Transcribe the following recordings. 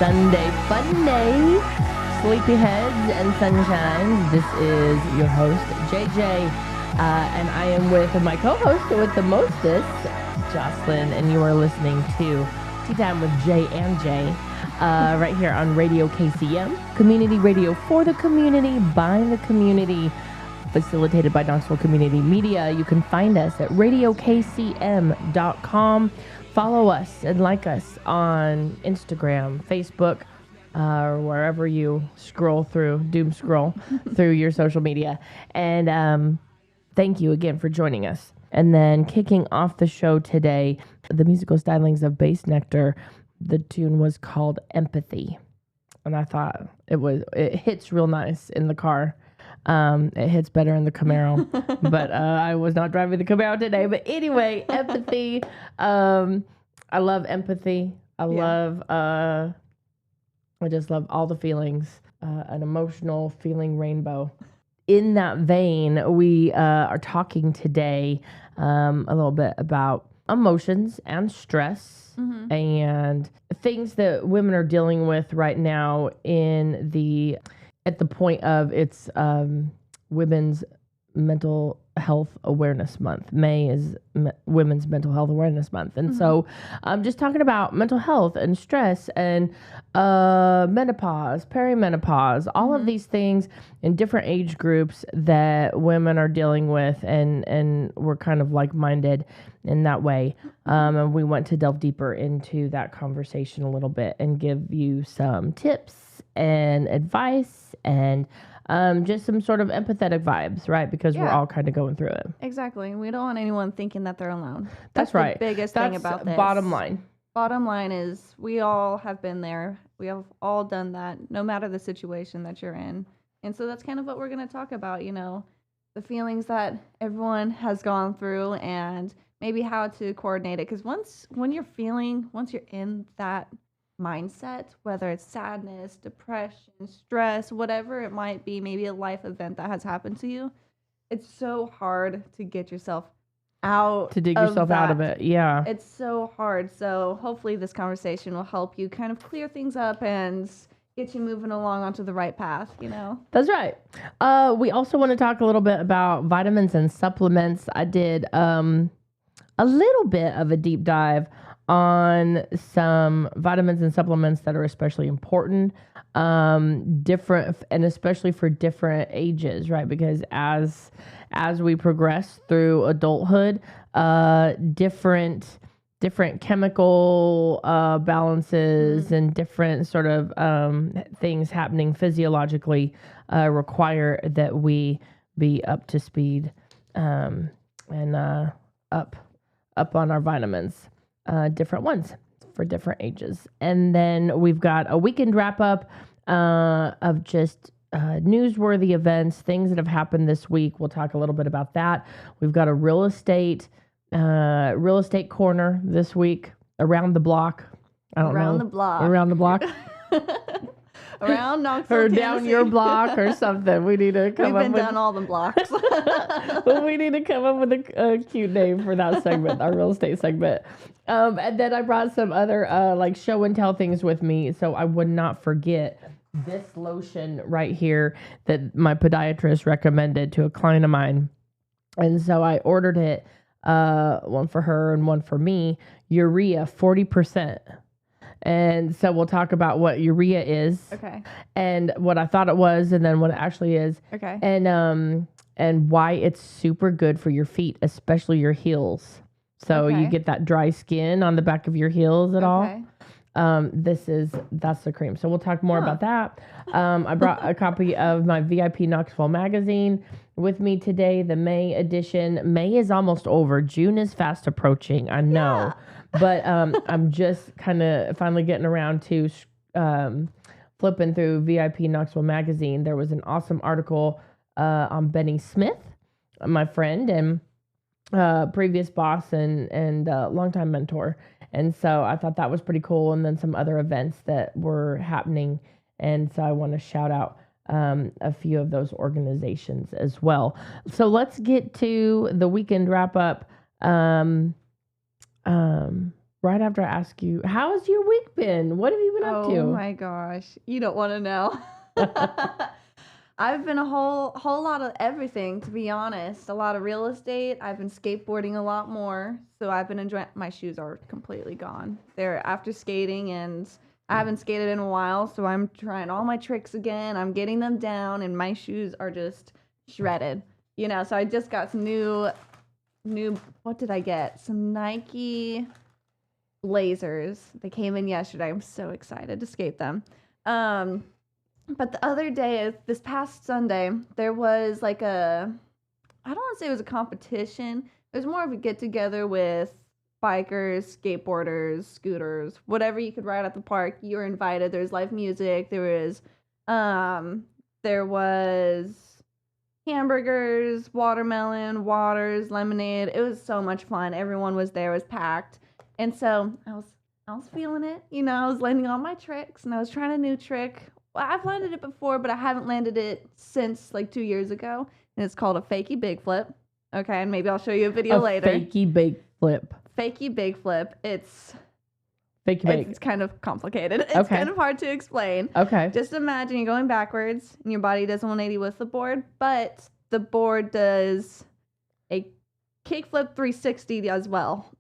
Sunday fun day, sleepyheads and sunshines. This is your host, JJ, and I am with my co-host with the mostest, Jocelyn, and you are listening to Tea Time with J and J, right here on Radio KCM, community radio for the community, by the community, facilitated by Knoxville Community Media. You can find us at radiokcm.com. Follow us and like us on Instagram, Facebook, or wherever you doom scroll through your social media. And thank you again for joining us. And then kicking off the show today, the musical stylings of Bass Nectar. The tune was called Empathy. And I thought it hits real nice in the car. It hits better in the Camaro, but I was not driving the Camaro today. But anyway, Empathy. I love empathy. I just love all the feelings. An emotional feeling rainbow. In that vein, we are talking today a little bit about emotions and stress and things that women are dealing with right now at the point of it's Women's Mental Health Awareness Month. May is Women's Mental Health Awareness Month. And so I'm just talking about mental health and stress and menopause, perimenopause, all of these things in different age groups that women are dealing with, and we're kind of like-minded in that way. And we want to delve deeper into that conversation a little bit and give you some tips and advice and just some sort of empathetic vibes, right? Because we're all kind of going through it. Exactly. We don't want anyone thinking that they're alone. That's right. The biggest thing about this. Bottom line. Bottom line is we all have been there. We have all done that, no matter the situation that you're in. And so that's kind of what we're going to talk about, the feelings that everyone has gone through and maybe how to coordinate it. Because once you're in that mindset, whether it's sadness, depression, stress, whatever it might be, maybe a life event that has happened to you, it's so hard to get yourself out to dig yourself out of it. Yeah, it's so hard. So hopefully this conversation will help you kind of clear things up and get you moving along onto the right path. That's right. We also want to talk a little bit about vitamins and supplements. I did a little bit of a deep dive on some vitamins and supplements that are especially important, different, and especially for different ages, right? Because as we progress through adulthood, different chemical balances and different sort of things happening physiologically require that we be up to speed and up on our vitamins. Different ones for different ages. And then we've got a weekend wrap up of just newsworthy events, things that have happened this week. We'll talk a little bit about that. We've got a real estate corner this week around the block. Around the block. Around Knoxville, or Tennessee. Down your block or something. We need to come We've been down all the blocks. Well, we need to come up with a cute name for that segment, our real estate segment. And then I brought some other like show and tell things with me, so I would not forget this lotion right here that my podiatrist recommended to a client of mine. And so I ordered it, one for her and one for me. Urea 40%. And so we'll talk about what urea is, okay, and what I thought it was, and then what it actually is, okay, and why it's super good for your feet, especially your heels. So you get that dry skin on the back of your heels at all. That's the cream. So we'll talk more about that. I brought a copy of my VIP Knoxville magazine with me today, the May edition. May is almost over. June is fast approaching. I know. Yeah. But I'm just kind of finally getting around to flipping through VIP Knoxville magazine. There was an awesome article on Benny Smith, my friend and previous boss and longtime mentor. And so I thought that was pretty cool. And then some other events that were happening. And so I want to shout out a few of those organizations as well. So let's get to the weekend wrap up. right after I ask you, how has your week been? What have you been up to? Oh my gosh. You don't want to know. I've been a whole lot of everything, to be honest. A lot of real estate. I've been skateboarding a lot more. So I've been enjoying. My shoes are completely gone. They're after skating, and I haven't skated in a while. So I'm trying all my tricks again. I'm getting them down, and my shoes are just shredded. So I just got some new. What did I get? Some Nike Blazers. They came in yesterday. I'm so excited to skate them. But the other day, this past Sunday, there was like I don't want to say it was a competition. It was more of a get together with bikers, skateboarders, scooters, whatever you could ride at the park. You were invited. There was live music. There was hamburgers, watermelon, waters, lemonade. It was so much fun. Everyone was there. It was packed. And so I was feeling it. I was landing all my tricks, and I was trying a new trick. Well, I've landed it before, but I haven't landed it since like 2 years ago. And it's called a fakie big flip. Okay, and maybe I'll show you a video later. Fakie big flip. Fakie big flip. It's kind of complicated. It's kind of hard to explain. Okay. Just imagine you're going backwards, and your body does 180 with the board, but the board does a kickflip 360 as well.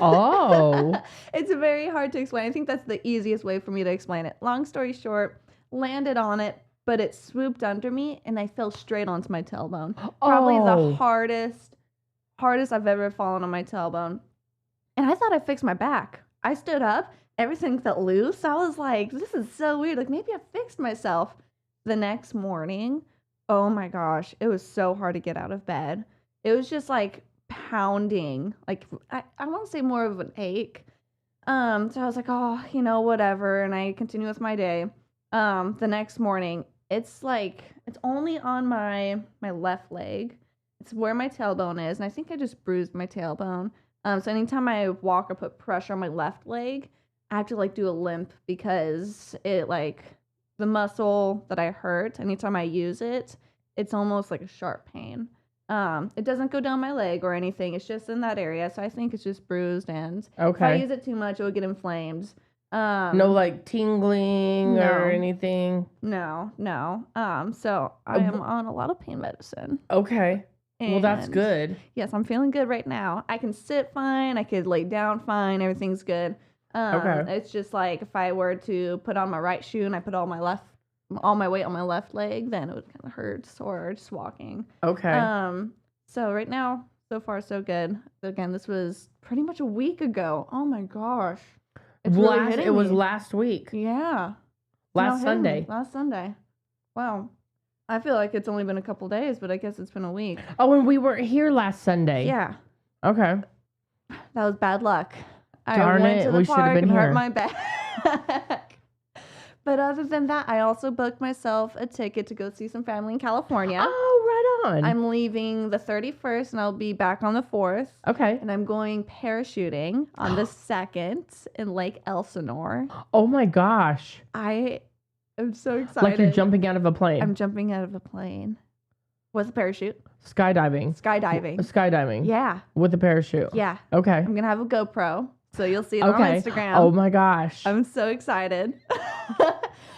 Oh. It's very hard to explain. I think that's the easiest way for me to explain it. Long story short, landed on it, but it swooped under me, and I fell straight onto my tailbone. Probably the hardest I've ever fallen on my tailbone. And I thought I fixed my back. I stood up, everything felt loose. I was like, this is so weird. Like, maybe I fixed myself. The next morning, oh my gosh, it was so hard to get out of bed. It was just like pounding. Like, I want to say more of an ache. So I was like, oh, whatever. And I continue with my day. The next morning, it's only on my left leg. It's where my tailbone is. And I think I just bruised my tailbone. So anytime I walk or put pressure on my left leg, I have to do a limp, because it the muscle that I hurt, anytime I use it, it's almost like a sharp pain. It doesn't go down my leg or anything. It's just in that area. So I think it's just bruised, and if I use it too much, it will get inflamed. No tingling or anything? No. So I am on a lot of pain medicine. Okay. Well, that's good. Yes, I'm feeling good right now. I can sit fine. I could lay down fine. Everything's good. Okay. It's just like if I were to put on my right shoe and I put all my weight on my left leg, then it would kind of hurt sore just walking. Okay. So right now, so far so good. Again, this was pretty much a week ago. Oh my gosh. It was last week. Yeah. Last Sunday. Last Sunday. Wow. I feel like it's only been a couple days, but I guess it's been a week. Oh, and we weren't here last Sunday. Yeah. Okay. That was bad luck. Darn I went it, to the we should have park been and here. hurt my back. But other than that, I also booked myself a ticket to go see some family in California. Oh, right on. I'm leaving the 31st, and I'll be back on the 4th. Okay. And I'm going parachuting on the 2nd in Lake Elsinore. Oh, my gosh. I'm so excited. Like you're jumping out of a plane. I'm jumping out of a plane with a parachute. Skydiving. Skydiving. Yeah. With a parachute. Yeah. Okay. I'm going to have a GoPro, so you'll see it on Instagram. Oh, my gosh. I'm so excited.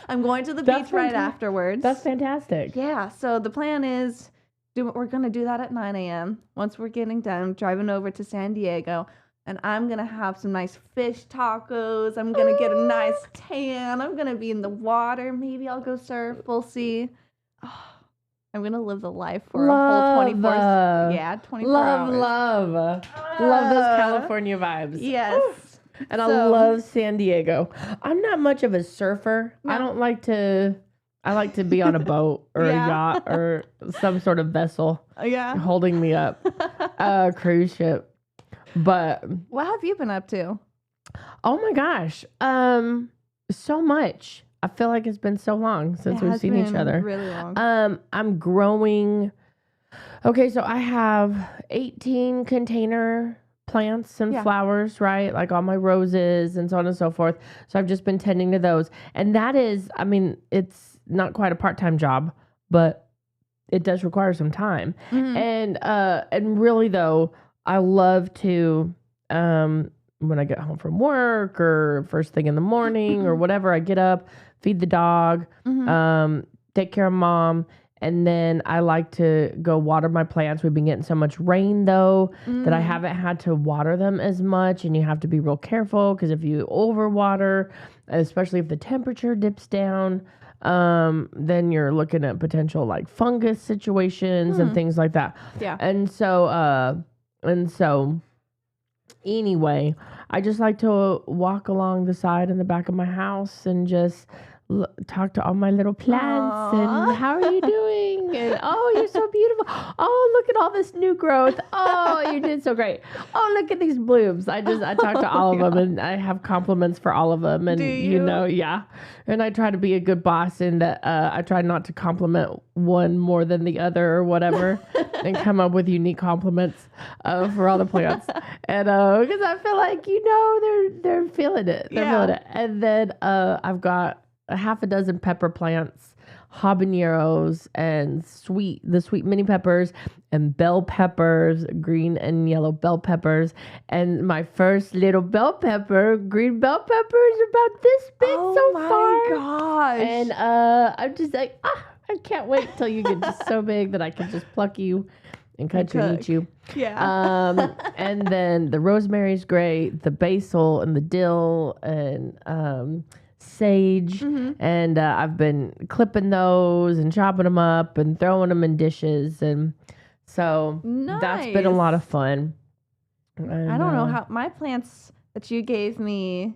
I'm going to the beach right afterwards. That's fantastic. Yeah. So the plan is we're going to do that at 9 a.m. Once we're getting done, driving over to San Diego. And I'm going to have some nice fish tacos. I'm going to get a nice tan. I'm going to be in the water. Maybe I'll go surf. We'll see. Oh, I'm going to live the life for a whole 24 hours. Love those California vibes. Yes. Oof. And I love San Diego. I'm not much of a surfer. No. I like to be on a boat or a yacht or some sort of vessel holding me up. Cruise ship. But what have you been up to? Oh my gosh. So much. I feel like it's been so long since we've seen each other. Really long. I'm growing. Okay, so I have 18 container plants and flowers, right? Like all my roses and so on and so forth. So I've just been tending to those. And that is, it's not quite a part-time job, but it does require some time. Mm-hmm. And really though, I love to when I get home from work or first thing in the morning or whatever. I get up, feed the dog, take care of mom. And then I like to go water my plants. We've been getting so much rain, though, that I haven't had to water them as much. And you have to be real careful because if you overwater, especially if the temperature dips down, then you're looking at potential like fungus situations and things like that. Yeah. And so anyway, I just like to walk along the side and the back of my house and just talk to all my little plants. Aww. And how are you doing? And oh, you're so beautiful. Oh, look at all this new growth. Oh, you did so great. Oh, look at these blooms. I talk to all of them and I have compliments for all of them. And Do you? Yeah. And I try to be a good boss and I try not to compliment one more than the other or whatever and come up with unique compliments for all the plants. And because I feel like, they're feeling it. They're feeling it. And then I've got a half a dozen pepper plants, habaneros, and the sweet mini peppers, and bell peppers, green and yellow bell peppers. And my first little bell pepper, green bell pepper, is about this big so far. Oh my gosh. And I'm just like, I can't wait till you get just so big that I can just pluck you and cut you and eat you. Yeah. And then the rosemary's great, the basil and the dill and sage, and I've been clipping those and chopping them up and throwing them in dishes, and so that's been a lot of fun. And, I don't know how my plants that you gave me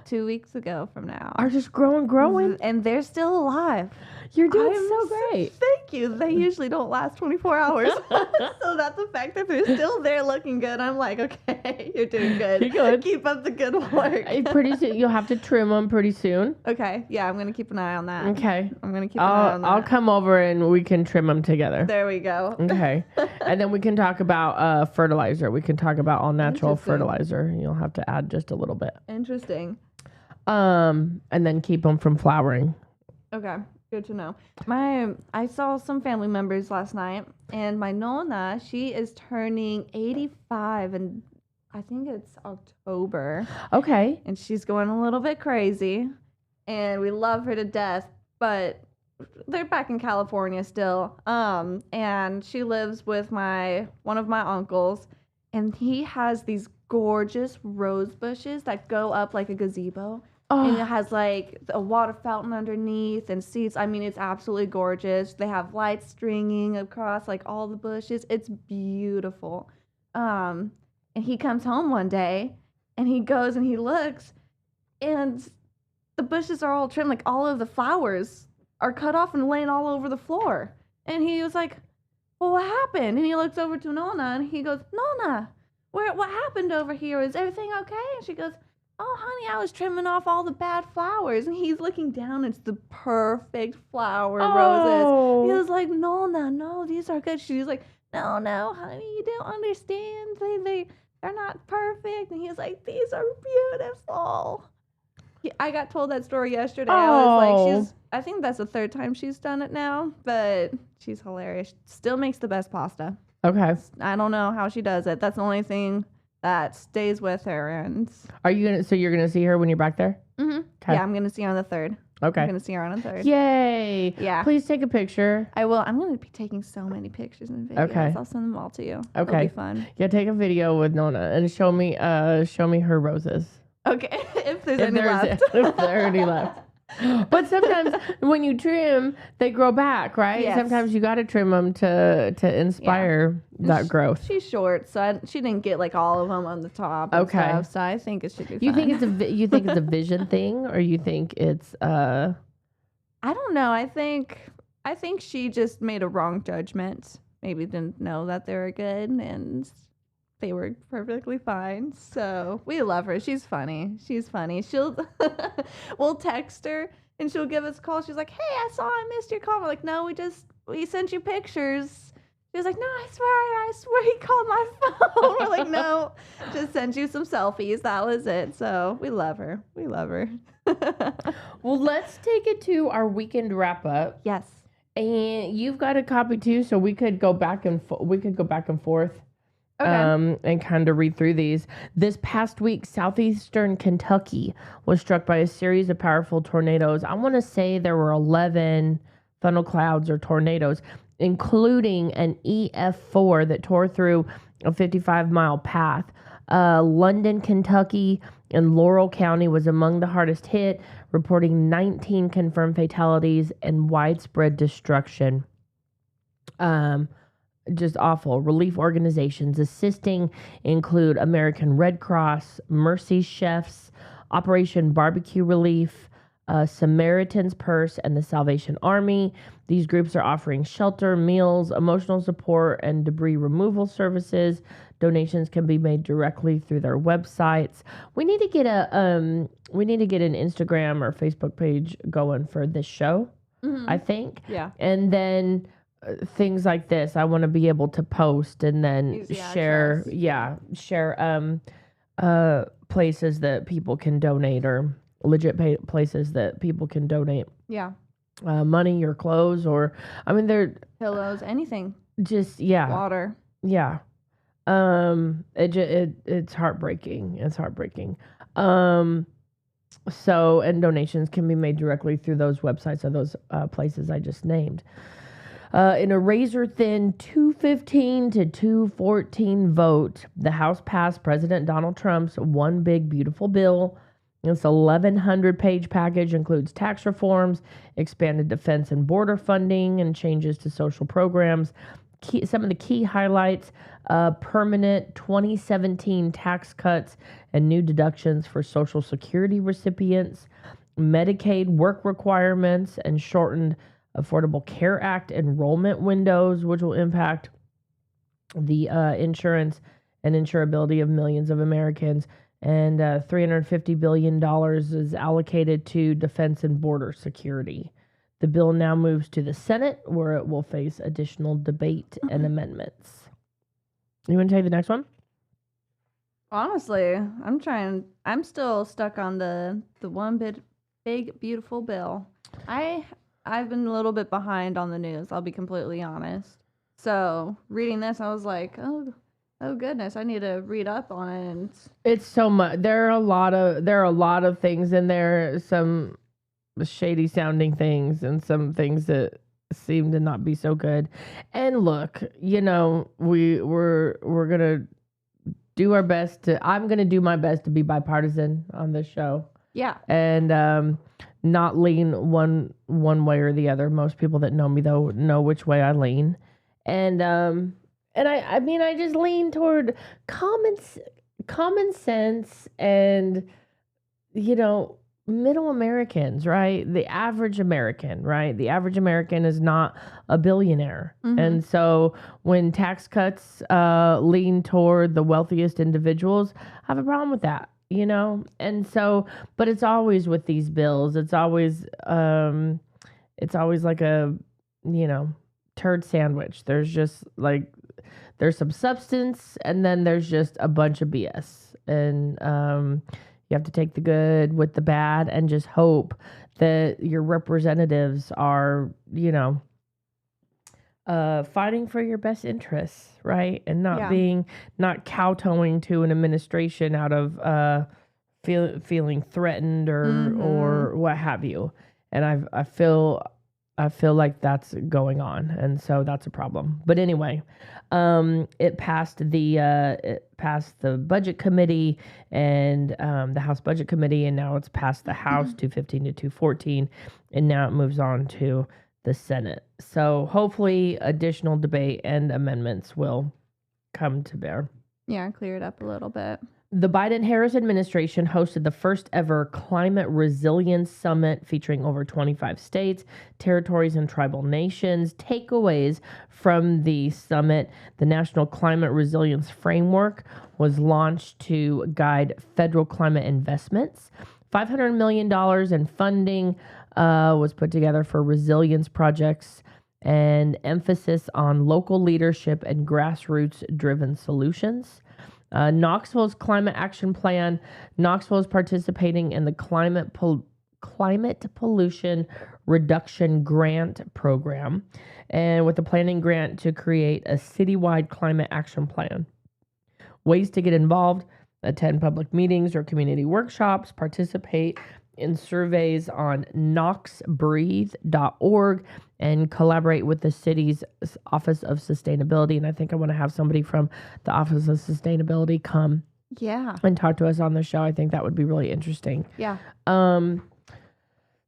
2 weeks ago from now are just growing, and they're still alive. You're doing so great. Thank you. They usually don't last 24 hours. So that's the fact that they're still there looking good. I'm like, okay, you're doing good. You're good. Keep up the good work. Pretty soon, you'll have to trim them pretty soon. Okay. Yeah, I'm going to keep an eye on that. Okay. I'm going to keep an eye on that. I'll come over and we can trim them together. There we go. Okay. And then we can talk about fertilizer. We can talk about all natural fertilizer. You'll have to add just a little bit. Interesting. And then keep them from flowering. Okay. Good to know. I saw some family members last night, and my Nona, she is turning 85, and I think it's October. Okay. And she's going a little bit crazy, and we love her to death, but they're back in California still. And she lives with one of my uncles, and he has these gorgeous rose bushes that go up like a gazebo. And it has like a water fountain underneath and seats. I mean, it's absolutely gorgeous. They have lights stringing across like all the bushes. It's beautiful. And he comes home one day and he goes and he looks and the bushes are all trimmed. Like all of the flowers are cut off and laying all over the floor. And he was like, well, what happened? And he looks over to Nona and he goes, Nona, what happened over here? Is everything okay? And she goes, oh, honey, I was trimming off all the bad flowers. And he's looking down. It's the perfect flower roses. He was like, no, these are good. She's like, no, honey, you don't understand. They're not perfect. And he was like, these are beautiful. I got told that story yesterday. I was like, I think that's the third time she's done it now. But she's hilarious. Still makes the best pasta. Okay. I don't know how she does it. That's the only thing that stays with her. And you're gonna see her when you're back there? Mm-hmm. Okay. Yeah, I'm gonna see her on the 3rd. Okay. I'm gonna see her on the 3rd. Yay! Yeah. Please take a picture. I will. I'm gonna be taking so many pictures and videos. Okay. I'll send them all to you. Okay. It'll be fun. Yeah, take a video with Nona and show me her roses. Okay. If there's any left. If there are any left. But sometimes when you trim, they grow back, right? Yes. Sometimes you got to trim them to inspire that growth. She's short, so she didn't get like all of them on the top. And Okay. Stuff, so I think it should be fun. You think it's a vision thing, or you think it's I don't know. I think she just made a wrong judgment. Maybe didn't know that they were good, and they were perfectly fine. So we love her. She's funny. We'll text her and she'll give us a call. She's like, hey, I missed your call. We're like, no, we sent you pictures. She was like, no, I swear he called my phone. We're like, no, just sent you some selfies. That was it. So we love her. Well, let's take it to our weekend wrap up. Yes. And you've got a copy too, so we could go back and forth. and kind of read through these. This past week, southeastern Kentucky was struck by a series of powerful tornadoes. I want to say there were 11 funnel clouds or tornadoes, including an EF4 that tore through a 55-mile path. London, Kentucky, and Laurel County was among the hardest hit, reporting 19 confirmed fatalities and widespread destruction. Just awful. Relief organizations assisting include American Red Cross, Mercy Chefs, Operation Barbecue Relief, Samaritan's Purse, and the Salvation Army. These groups are offering shelter, meals, emotional support, and debris removal services. Donations can be made directly through their websites. We need to get an Instagram or Facebook page going for this show, I think. Yeah. And then things like this, I want to be able to post and then Easy share. access. Yeah, share places that people can donate, or legit places that people can donate Yeah. money or clothes, or I mean they're Pillows, anything. just Water. yeah. It's heartbreaking. It's heartbreaking. So, and donations can be made directly through those websites or those places I just named. In a razor-thin 215 to 214 vote, the House passed President Donald Trump's One Big Beautiful Bill. This 1,100-page package includes tax reforms, expanded defense and border funding, and changes to social programs. Some of the key highlights: permanent 2017 tax cuts and new deductions for Social Security recipients, Medicaid work requirements, and shortened Affordable Care Act enrollment windows, which will impact the insurance and insurability of millions of Americans. And $350 billion is allocated to defense and border security. The bill now moves to the Senate, where it will face additional debate and amendments. You want to take the next one? Honestly, I'm still stuck on the big beautiful bill. I've been a little bit behind on the news, I'll be completely honest. So reading this, I was like, oh goodness, I need to read up on it. And It's so much. There are a lot of things in there. Some shady sounding things and some things that seem to not be so good. And look, we're gonna do our best I'm gonna do my best to be bipartisan on this show. yeah. And not lean one way or the other. Most people that know me though know which way I lean. And I mean I just lean toward common sense and middle Americans, right? The average American, right? The average American is not a billionaire. Mm-hmm. And so when tax cuts lean toward the wealthiest individuals, I have a problem with that, And so, but it's always with these bills, it's always like a, turd sandwich. There's just like, there's some substance and then there's just a bunch of BS. And, you have to take the good with the bad and just hope that your representatives are, fighting for your best interests, right? And not kowtowing to an administration out of feeling threatened or what have you. And I feel like that's going on, and so that's a problem. But anyway, it passed the budget committee and the House Budget Committee, and now it's passed the House 215 to 214, and now it moves on to the Senate. So hopefully, additional debate and amendments will come to bear. Yeah, clear it up a little bit. The Biden-Harris administration hosted the first ever Climate Resilience Summit featuring over 25 states, territories, and tribal nations. Takeaways from the summit: the National Climate Resilience Framework was launched to guide federal climate investments. $500 million in funding was put together for resilience projects, and emphasis on local leadership and grassroots-driven solutions. Knoxville's Climate Action Plan. Knoxville is participating in the Climate Pollution Reduction Grant Program, and with a planning grant to create a citywide climate action plan. ways to get involved: attend public meetings or community workshops, participate in surveys on knoxbreathe.org, and collaborate with the city's Office of Sustainability. And I think I want to have somebody from the Office of Sustainability come and talk to us on the show. I think that would be really interesting. Yeah.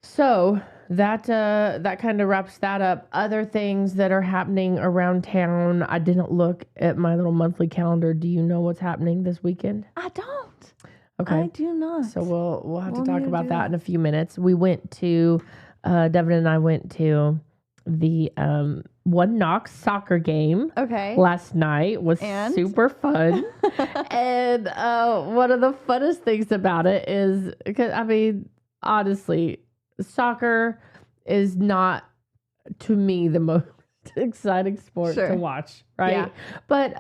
So that kind of wraps that up. Other things that are happening around town. I didn't look at my little monthly calendar. Do you know what's happening this weekend? I don't. Okay. I do not. So we'll have to talk about that in a few minutes. We went to Devin and I went to the One Knox soccer game. Okay. Last night was super fun. And one of the funnest things about it is, because I mean, honestly, soccer is not, to me, the most exciting sport to watch, right? Yeah. But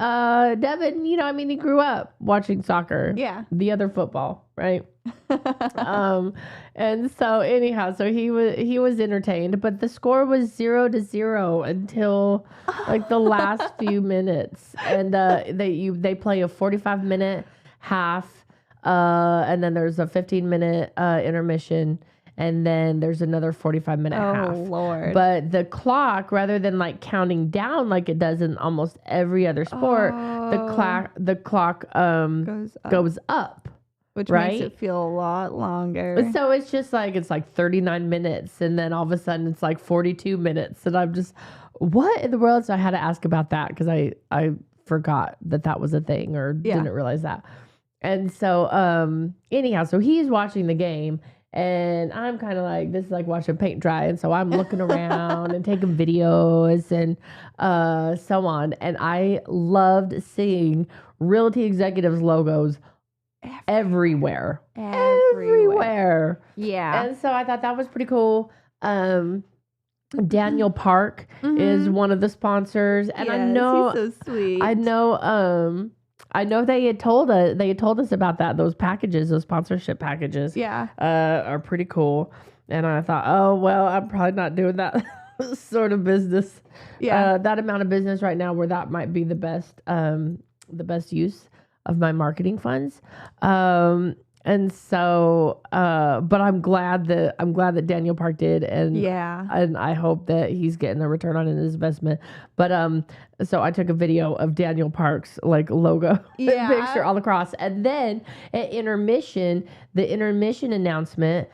Devin, you know, I mean, he grew up watching soccer. Yeah. The other football, right? And so anyhow, so he was entertained, but the score was 0-0 until like the last few minutes. And they play a 45-minute half, and then there's a 15-minute intermission. And then there's another 45-minute half. Oh, Lord. But the clock, rather than like counting down like it does in almost every other sport, the clock goes up. Which makes it feel a lot longer. So it's just like, it's like 39 minutes. And then all of a sudden it's like 42 minutes. And I'm just, what in the world? So I had to ask about that because I forgot that was a thing, or didn't realize that. And so anyhow, so he's watching the game. And I'm kind of like, this is like watching paint dry. And so I'm looking around and taking videos and so on. And I loved seeing Realty Executives logos everywhere. Yeah. And so I thought that was pretty cool. Daniel Park is one of the sponsors. And I know, he's so sweet. I know they had told us about that. Those sponsorship packages, are pretty cool. And I thought, oh well, I'm probably not doing that sort of business. Yeah, that amount of business right now, where that might be the best use of my marketing funds. And so, but I'm glad that Daniel Park did, and I hope that he's getting a return on his investment. But so I took a video of Daniel Park's like logo picture all across, and then at intermission, the intermission announcement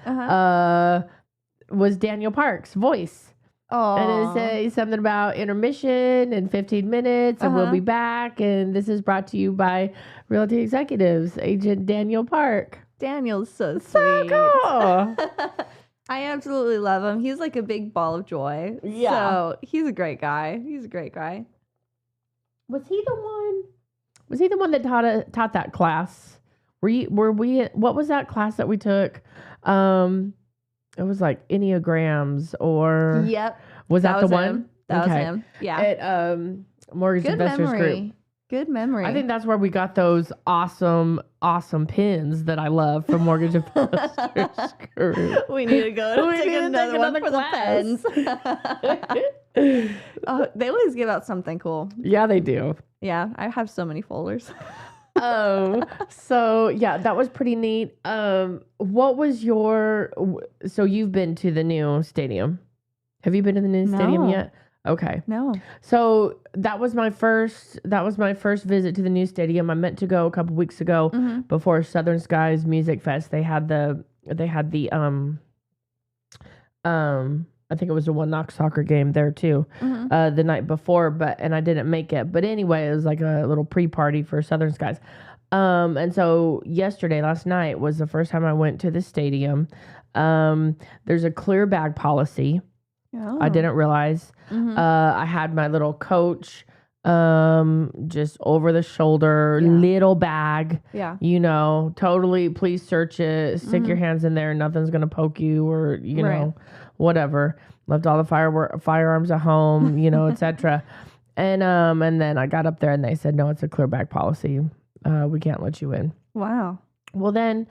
was Daniel Park's voice. Oh, and it says something about intermission in 15 minutes, and we'll be back. And this is brought to you by Realty Executives, Agent Daniel Park. Daniel's so sweet. Cool. I absolutely love him. He's like a big ball of joy. Yeah. So he's a great guy. Was he the one that taught that class? What was that class that we took? It was like Enneagrams, or was that the one? That was him. Yeah. At Mortgage Investors Group. Good memory. I think that's where we got those awesome pins that I love from Mortgage Investors Group. We need to go take another one for class. The pens. They always give out something cool. Yeah, they do. Yeah, I have so many folders. So yeah, that was pretty neat. What was so you've been to the new stadium? Have you been to the new stadium yet? Okay. No. So that was my first visit to the new stadium. I meant to go a couple weeks ago before Southern Skies Music Fest. They had the I think it was a One Knox soccer game there too, the night before, and I didn't make it. But anyway, it was like a little pre-party for Southern Skies. And so last night was the first time I went to the stadium. There's a clear bag policy. Oh. I didn't realize. I had my little Coach, just over the shoulder, little bag. Yeah. You know, totally, please search it. Stick your hands in there. Nothing's going to poke you, or, you know, whatever. Left all the firearms at home, you know, etc. And then I got up there and they said, no, it's a clear bag policy. We can't let you in. Wow. Well then,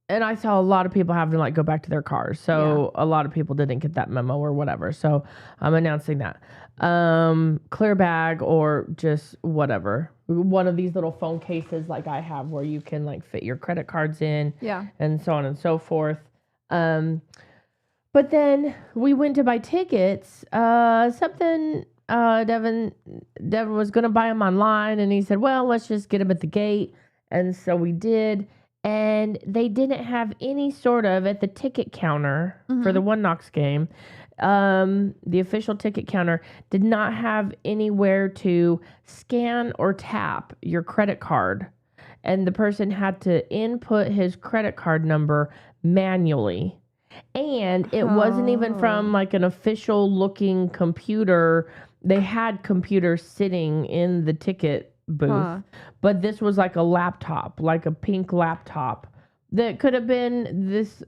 and I saw a lot of people having to like go back to their cars. So a lot of people didn't get that memo or whatever. So I'm announcing that. clear bag, or just whatever. One of these little phone cases like I have where you can like fit your credit cards in, Yeah. and so on and so forth. But then we went to buy tickets. Devin was gonna buy them online, and he said, "Well, let's just get them at the gate." And so we did, and they didn't have any sort of at the ticket counter for the One Knox game. The official ticket counter did not have anywhere to scan or tap your credit card, and the person had to input his credit card number manually. And it wasn't even from like an official looking computer. They had computers sitting in the ticket booth, but this was like a laptop, like a pink laptop that could have been this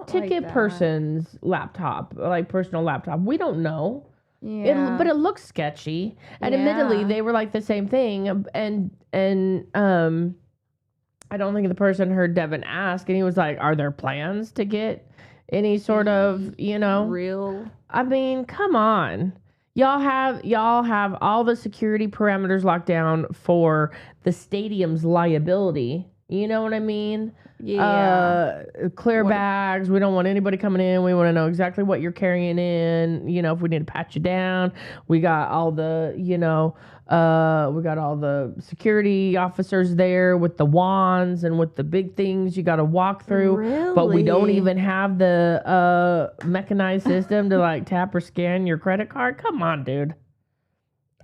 ticket person's laptop, like personal laptop. We don't know. Yeah. But it looks sketchy. And admittedly, they were like the same thing. And I don't think the person heard Devin ask, and he was like, "Are there plans to get any sort of, real?" I mean, come on. Y'all have all the security parameters locked down for the stadium's liability. You know what I mean? Yeah. Clear bags. We don't want anybody coming in. We want to know exactly what you're carrying in. If we need to pat you down, we got all the, we got all the security officers there with the wands and with the big things you got to walk through. Really? But we don't even have the mechanized system to like tap or scan your credit card. Come on, dude.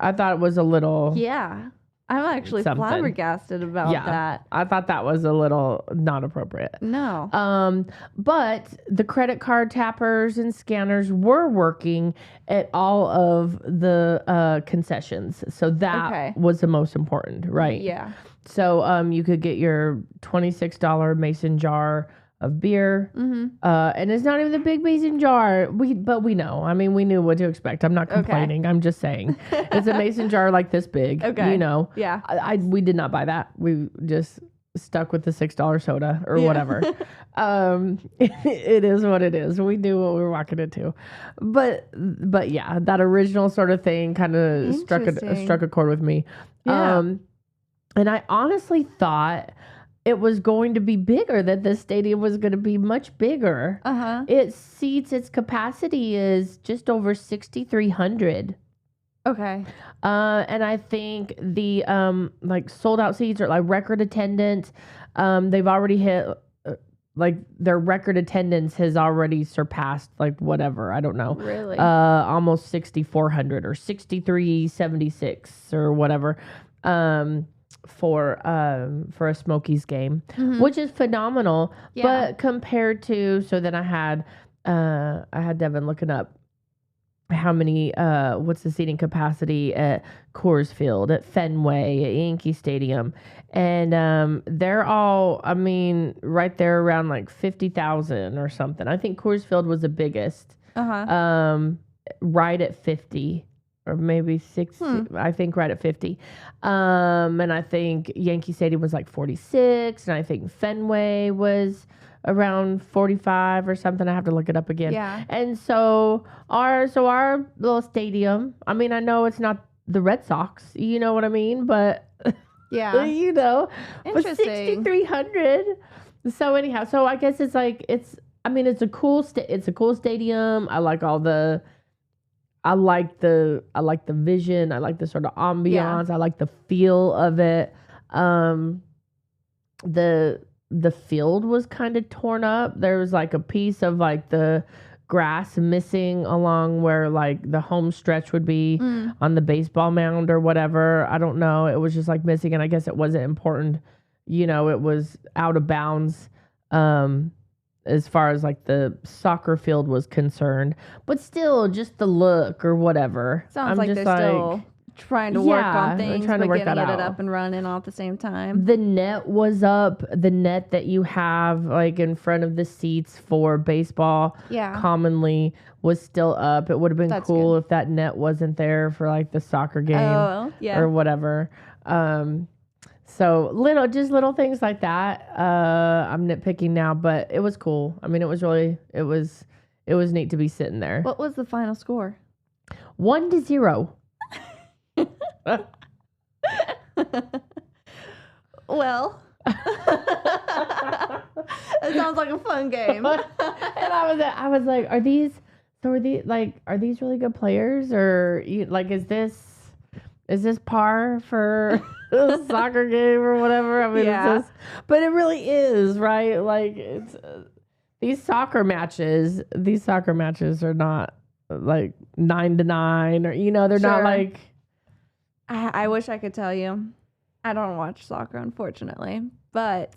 I thought it was a little... Yeah. I'm actually flabbergasted about that. I thought that was a little not appropriate. No. But the credit card tappers and scanners were working at all of the concessions. So that was the most important, right? Yeah. So you could get your $26 mason jar of beer. And it's not even the big mason jar. But we know. I mean, we knew what to expect. I'm not complaining. I'm just saying. It's a mason jar like this big. Okay. Yeah. We did not buy that. We just stuck with the $6 soda or whatever. It is what it is. We knew what we were walking into. But yeah, that original sort of thing kind of struck a chord with me. Yeah. And I honestly thought it was going to be bigger, that the stadium was going to be much bigger. Its capacity is just over 6,300. Okay. And I think the like sold out seats are like record attendance. They've already hit like their record attendance has already surpassed like whatever, I don't know. Really? Almost 6,400 or 6,376 or whatever. For a Smokies game, which is phenomenal. Yeah. But compared to, so then I had Devin looking up how many what's the seating capacity at Coors Field, at Fenway, at Yankee Stadium, and they're all, I mean, right there around like 50,000 or something. I think Coors Field was the biggest, right at 50. Or maybe 60, I think right at 50. And I think Yankee Stadium was like 46. And I think Fenway was around 45 or something. I have to look it up again. Yeah. And so our little stadium, I mean, I know it's not the Red Sox, you know what I mean? But, yeah, but interesting. 6,300. So anyhow, so I guess it's like, it's a cool stadium. I like the vision. I like the sort of ambiance. I like the feel of it. The field was kind of torn up. There was like a piece of like the grass missing along where like the home stretch would be on the baseball mound or whatever. I don't know. It was just like missing, and I guess it wasn't important. It was out of bounds. As far as like the soccer field was concerned, but still just the look or whatever. Sounds like they're still trying to work on things, but getting it up and running all at the same time. The net was up. The net that you have like in front of the seats for baseball commonly was still up. It would have been cool if that net wasn't there for like the soccer game or whatever. So little things like that. I'm nitpicking now, but it was cool. I mean, it was neat to be sitting there. What was the final score? 1-0. Well, it sounds like a fun game. And I was like, are these really good players, or is this par for a soccer game or whatever? I mean, Yeah. but it really is, right? Like it's these soccer matches are not like 9-9 or they're not Sure. like. I wish I could tell you. I don't watch soccer, unfortunately, but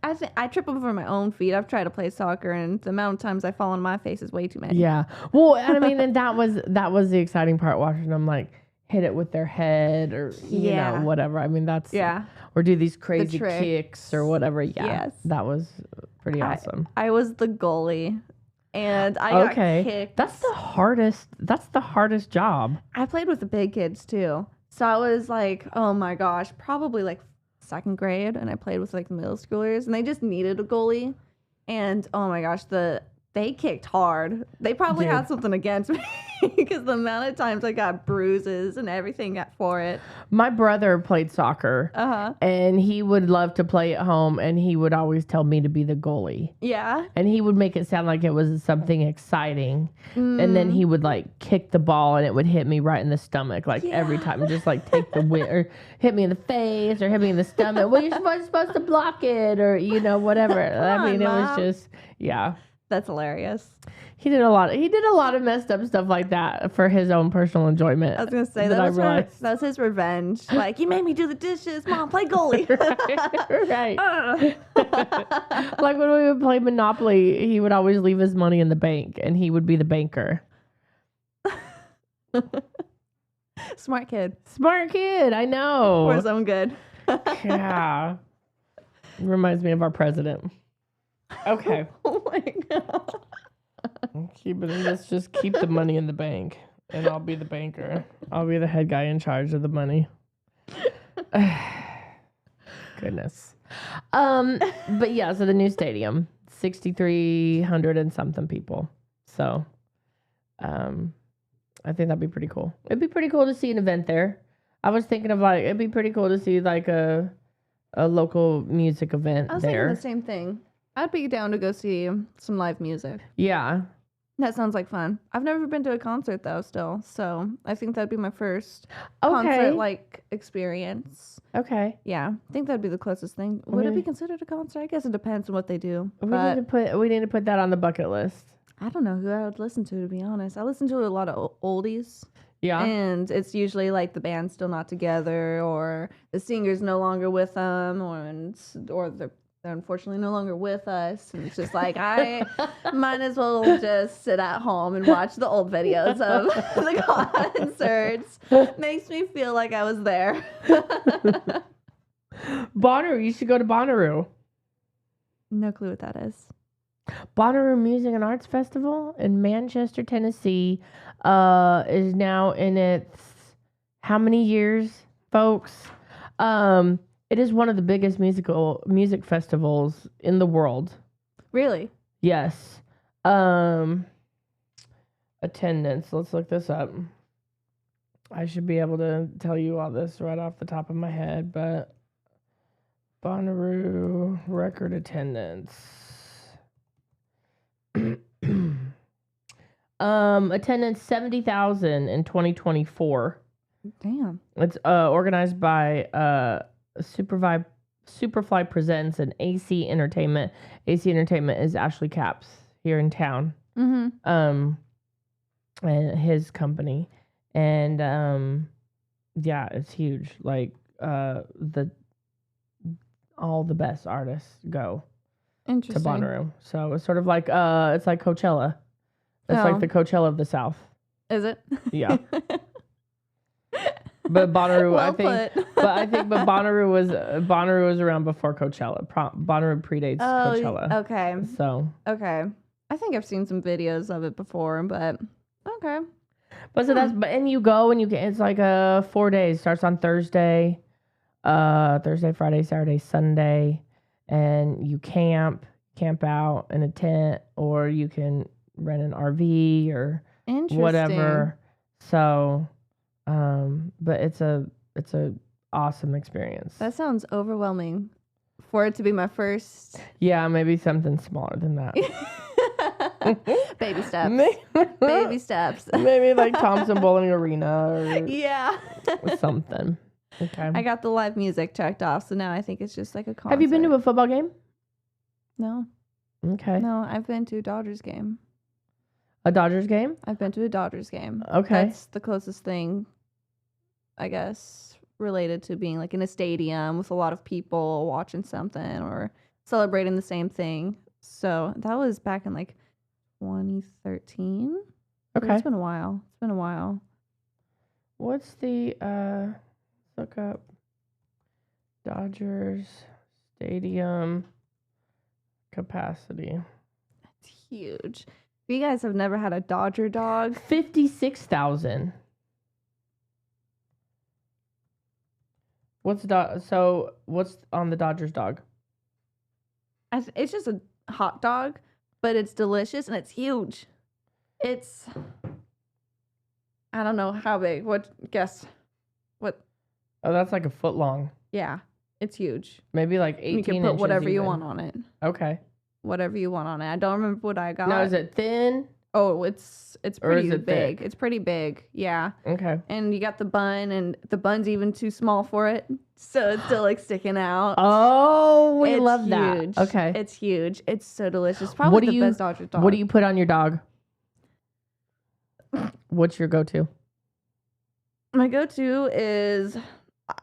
I trip over my own feet. I've tried to play soccer, and the amount of times I fall on my face is way too many. Yeah. Well, I mean, and that was the exciting part, watching them like hit it with their head or you know whatever. I mean, that's or do these crazy kicks or whatever. Yeah. Yes. That was pretty awesome. I was the goalie, and I got kicked. That's the hardest job. I played with the big kids too. So I was like, oh my gosh, probably like second grade, and I played with like the middle schoolers, and they just needed a goalie. And oh my gosh, they kicked hard. They probably had something against me because the amount of times I got bruises and everything for it. My brother played soccer, and he would love to play at home, and he would always tell me to be the goalie. Yeah. And he would make it sound like it was something exciting, and then he would like kick the ball, and it would hit me right in the stomach, like every time, just like take the win or hit me in the face or hit me in the stomach. Well, you're supposed to block it, or whatever. I mean, it was just That's hilarious. He did a lot of messed up stuff like that for his own personal enjoment. I was gonna say that was his revenge. Like, you made me do the dishes, Mom. Play goalie. Right. Like when we would play Monopoly, he would always leave his money in the bank, and he would be the banker. Smart kid. I know. For his own good. Yeah. Reminds me of our president. Okay. Oh my god. Let's just keep the money in the bank, and I'll be the banker. I'll be the head guy in charge of the money. Goodness. But yeah, so the new stadium, 6,300 and something people. So, I think that'd be pretty cool. It'd be pretty cool to see an event there. I was thinking of it'd be pretty cool to see like a local music event there. I was thinking the same thing. I'd be down to go see some live music. Yeah. That sounds like fun. I've never been to a concert though still, so I think that'd be my first concert experience. Okay. Yeah. I think that'd be the closest thing. Would it be considered a concert? I guess it depends on what they do. We need to put that on the bucket list. I don't know who I would listen to be honest. I listen to a lot of oldies. Yeah. And it's usually like the band's still not together, or the singer's no longer with them, or they're unfortunately no longer with us, and it's just like I might as well just sit at home and watch the old videos of the concerts. Makes me feel like I was there. Bonnaroo, you should go to Bonnaroo. No clue what that is. Bonnaroo Music and Arts Festival in Manchester, Tennessee, is now in its how many years, folks? It is one of the biggest music festivals in the world. Really? Yes. Attendance. Let's look this up. I should be able to tell you all this right off the top of my head, but Bonnaroo record attendance. Attendance 70,000 in 2024. Damn. It's organized by Superfly Presents and AC Entertainment. AC Entertainment is Ashley Capps here in town. Mm-hmm. And his company. And yeah, it's huge. Like all the best artists go to Bonnaroo. So it's sort of like it's like Coachella. It's like the Coachella of the South. Is it? Yeah. But Bonnaroo, but Bonnaroo was around before Coachella. Bonnaroo predates Coachella. Okay. So. Okay. I think I've seen some videos of it before, but okay. But so and you go and it's like 4 days. Starts on Thursday, Friday, Saturday, Sunday, and you camp out in a tent, or you can rent an RV or whatever. So, but it's a awesome experience. That sounds overwhelming for it to be my first. Yeah, maybe something smaller than that. Baby steps. Baby steps. Maybe like Thompson Bowling Arena or Yeah. something. Okay. I got the live music checked off, so now I think it's just like a concert. Have you been to a football game? No. Okay. No, I've been to a Dodgers game. A Dodgers game? I've been to a Dodgers game. Okay. That's the closest thing, I guess, related to being like in a stadium with a lot of people watching something or celebrating the same thing. So that was back in like 2013. Okay. It's been a while. What's the look up Dodgers Stadium capacity? It's huge. If you guys have never had a Dodger dog, 56,000. What's on the Dodgers dog? it's just a hot dog, but it's delicious and it's huge. It's, I don't know how big. Guess. What? Oh, that's like a foot long. Yeah, it's huge. Maybe like 18 inches. You can put whatever you even. want on it. Okay. Whatever you want on it. I don't remember what I got. Now, is it thin? Oh, it's pretty it big. thick? It's pretty big. Yeah. Okay. And you got the bun, and the bun's even too small for it, so it's still like sticking out. Oh, we It's love huge. that. Okay. It's huge. It's so delicious. Probably the best Dodger dog. What do you put on your dog? What's your go-to? My go-to is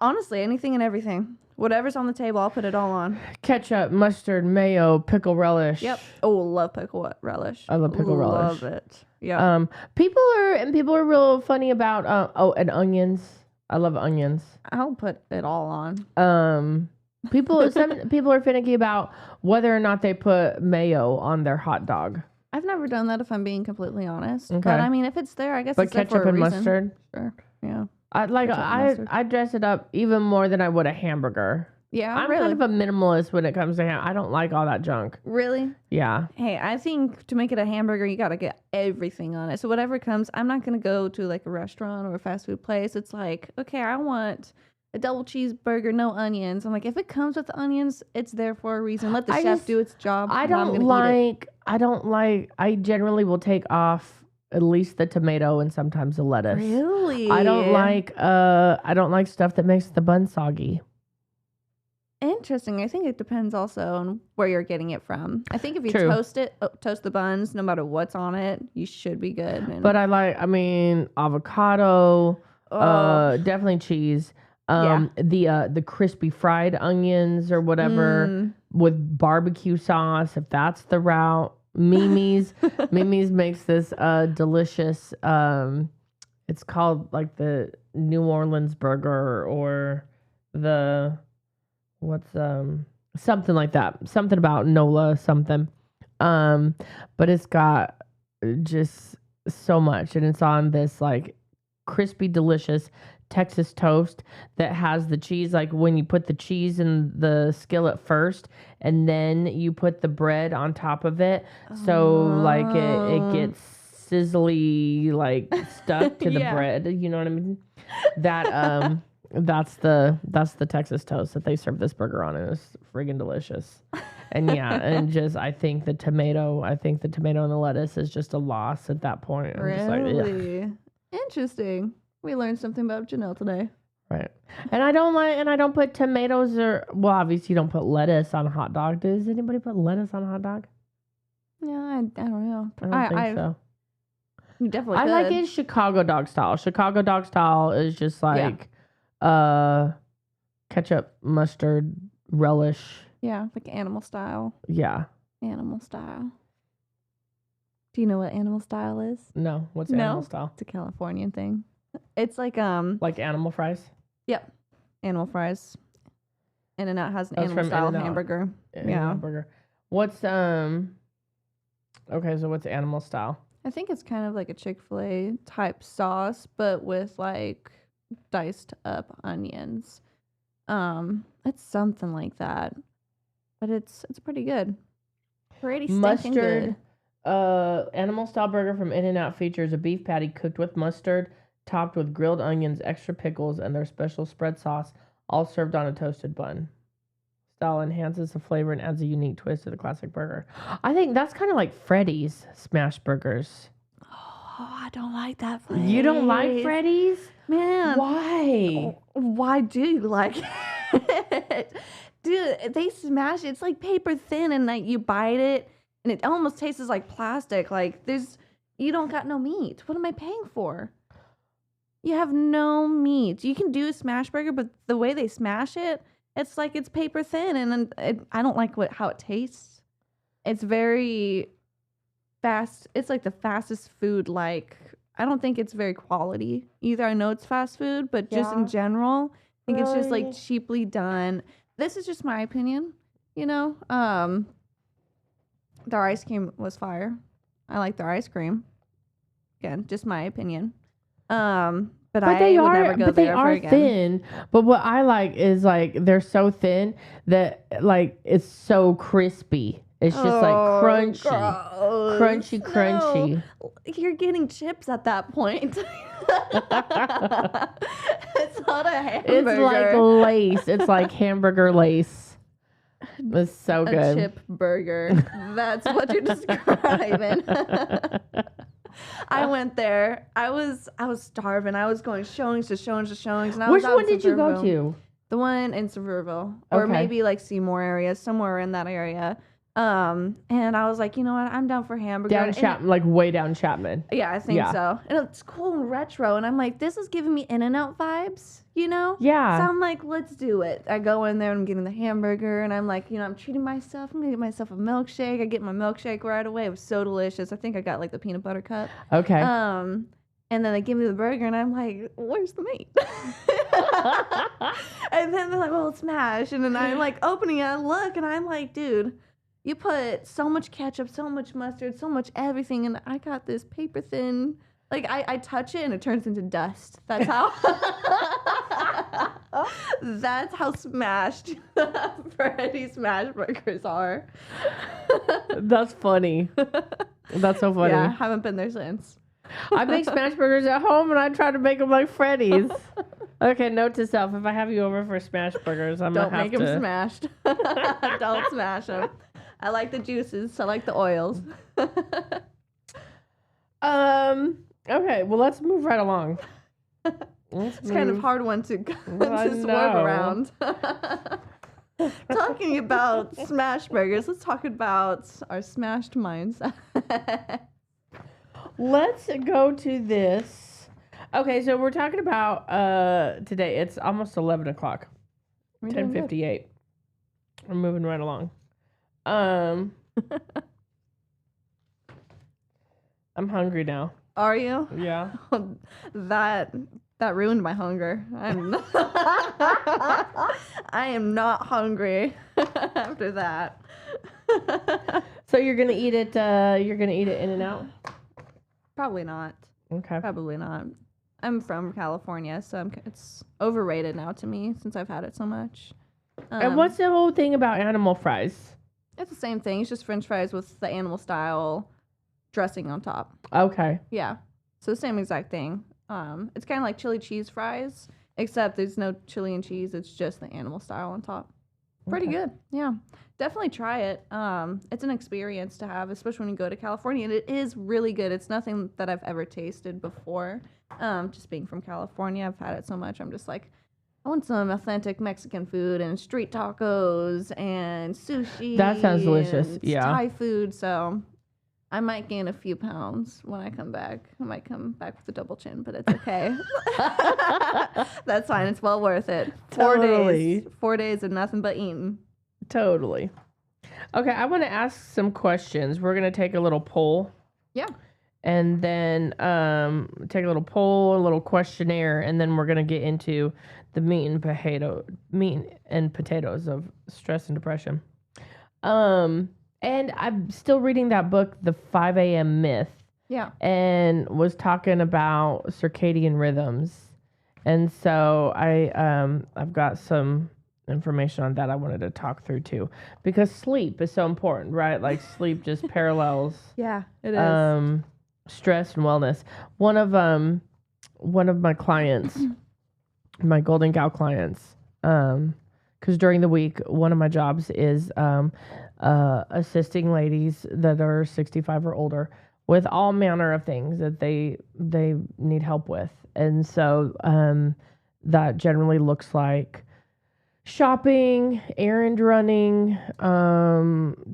honestly anything and everything. Whatever's on the table, I'll put it all on. Ketchup, mustard, mayo, pickle relish. Yep. Oh, love pickle relish. I love pickle relish. Love it. Yeah. People are real funny about and onions. I love onions. I'll put it all on. Some people are finicky about whether or not they put mayo on their hot dog. I've never done that if I'm being completely honest. Okay. But I mean, if it's there, I guess But it's there ketchup for a and reason. mustard. Sure. Yeah. I dress it up even more than I would a hamburger. Yeah. I'm really. kind of a minimalist when it comes to ham. I don't like all that junk. Really? Yeah. Hey, I think to make it a hamburger, you got to get everything on it. So whatever comes, I'm not going to go to like a restaurant or a fast food place. It's like, okay, I want a double cheeseburger, no onions. I'm like, if it comes with onions, it's there for a reason. Let the chef do its job. I generally will take off at least the tomato and sometimes the lettuce. Really? I don't like stuff that makes the bun soggy. Interesting. I think it depends also on where you're getting it from. I think if you True. toast the buns, no matter what's on it, you should be good. And But avocado, definitely cheese. The crispy fried onions or whatever with barbecue sauce, if that's the route. Mimi's makes this delicious it's called like the New Orleans burger or the something like that. Something about Nola something. But it's got just so much and it's on this like crispy delicious Texas toast that has the cheese, like when you put the cheese in the skillet first and then you put the bread on top of it. So like it gets sizzly, like stuck to the bread. You know what I mean? That that's the Texas toast that they serve this burger on, and it's friggin' delicious. And yeah, and just I think the tomato and the lettuce is just a loss at that point. I'm just like, really interesting. We learned something about Janelle today. Right. And I don't put tomatoes obviously you don't put lettuce on a hot dog. Does anybody put lettuce on a hot dog? Yeah, I don't know. I don't think so. You definitely I could. like it Chicago dog style. Chicago dog style is just like ketchup, mustard, relish. Yeah, like animal style. Yeah. Animal style. Do you know what animal style is? No. What's animal style? It's a Californian thing. It's like animal fries? Yep. Animal fries. In-N-Out has an animal style hamburger. Yeah. Hamburger. What's okay, so what's animal style? I think it's kind of like a Chick-fil-A type sauce, but with like diced up onions. It's something like that. But it's pretty good. Pretty stinking good. Animal style burger from In-N-Out features a beef patty cooked with mustard, topped with grilled onions, extra pickles, and their special spread sauce, all served on a toasted bun. Style enhances the flavor and adds a unique twist to the classic burger. I think that's kind of like Freddie's smash burgers. Oh, I don't like that place. You don't like Freddie's? Man. Why? Why do you like it? Dude, they smash it. It's like paper thin, and like you bite it, and it almost tastes like plastic. Like you don't got no meat. What am I paying for? You have no meat. You can do a smash burger, but the way they smash it, it's like it's paper thin, and I don't like how it tastes. It's very fast. It's like the fastest food. Like, I don't think it's very quality either. I know it's fast food, but just in general, I think it's just like cheaply done. This is just my opinion, you know. Their ice cream was fire. I like their ice cream. Again, just my opinion. But I would never go there ever again. They are thin. But what I like is like they're so thin that like it's so crispy. It's just like crunchy, crunchy. No. You're getting chips at that point. It's not a hamburger. It's like lace. It's like hamburger lace. It's so good. A chip burger. That's what you're describing. I went there. I was starving. I was going showings to showings to showings. And Which one did you go to? The one in Sevierville, or maybe like Seymour area, somewhere in that area. And I was like, you know what? I'm down for hamburger. Down Chapman, like way down Chapman. Yeah, I think so. And it's cool and retro. And I'm like, this is giving me In-N-Out vibes, you know? Yeah. So I'm like, let's do it. I go in there and I'm getting the hamburger. And I'm like, you know, I'm treating myself. I'm going to get myself a milkshake. I get my milkshake right away. It was so delicious. I think I got like the peanut butter cup. Okay. And then they give me the burger. And I'm like, where's the meat? And then they're like, well, it's mashed. And then I'm like opening it. I look and I'm like, dude. You put so much ketchup, so much mustard, so much everything, and I got this paper thin. Like, I touch it, and it turns into dust. That's how... That's how smashed Freddie smash burgers are. That's funny. That's so funny. Yeah, I haven't been there since. I make smash burgers at home, and I try to make them like Freddie's. Okay, note to self, if I have you over for smash burgers, I'm going to have to... Don't make them smashed. Don't smash them. I like the juices. I like the oils. Okay, well, let's move right along. It's kind of hard one to swerve around. Talking about smash burgers, let's talk about our smashed mindset. Let's go to this. Okay, so we're talking about today. It's almost 11 o'clock. 10:58. We're moving right along. I'm hungry now. Are you? Yeah. That ruined my hunger. I am not hungry after that. So you're gonna eat it. You're gonna eat it In-N-Out? Probably not. Okay. Probably not. I'm from California, so it's overrated now to me since I've had it so much. And what's the whole thing about animal fries? It's the same thing. It's just French fries with the animal style dressing on top. Okay. Yeah. So the same exact thing. It's kind of like chili cheese fries, except there's no chili and cheese. It's just the animal style on top. Pretty good. Yeah. Definitely try it. It's an experience to have, especially when you go to California. And it is really good. It's nothing that I've ever tasted before. Just being from California, I've had it so much. I'm just like, I want some authentic Mexican food and street tacos and sushi. That sounds delicious. Yeah. Thai food. So I might gain a few pounds when I come back. I might come back with a double chin, but it's okay. That's fine. It's well worth it. 4 days. 4 days of nothing but eating. Totally. Okay, I want to ask some questions. We're going to take a little poll. Yeah. And then take a little poll, a little questionnaire, and then we're going to get into the meat and potatoes of stress and depression. And I'm still reading that book, The 5 a.m. Myth. Yeah. And was talking about circadian rhythms. And so I've got some information on that I wanted to talk through too, because sleep is so important, right? Like sleep just parallels yeah, it is. Stress and wellness. One one of my clients, my Golden Gal clients, because during the week, one of my jobs is assisting ladies that are 65 or older with all manner of things that they need help with. And so that generally looks like shopping, errand running,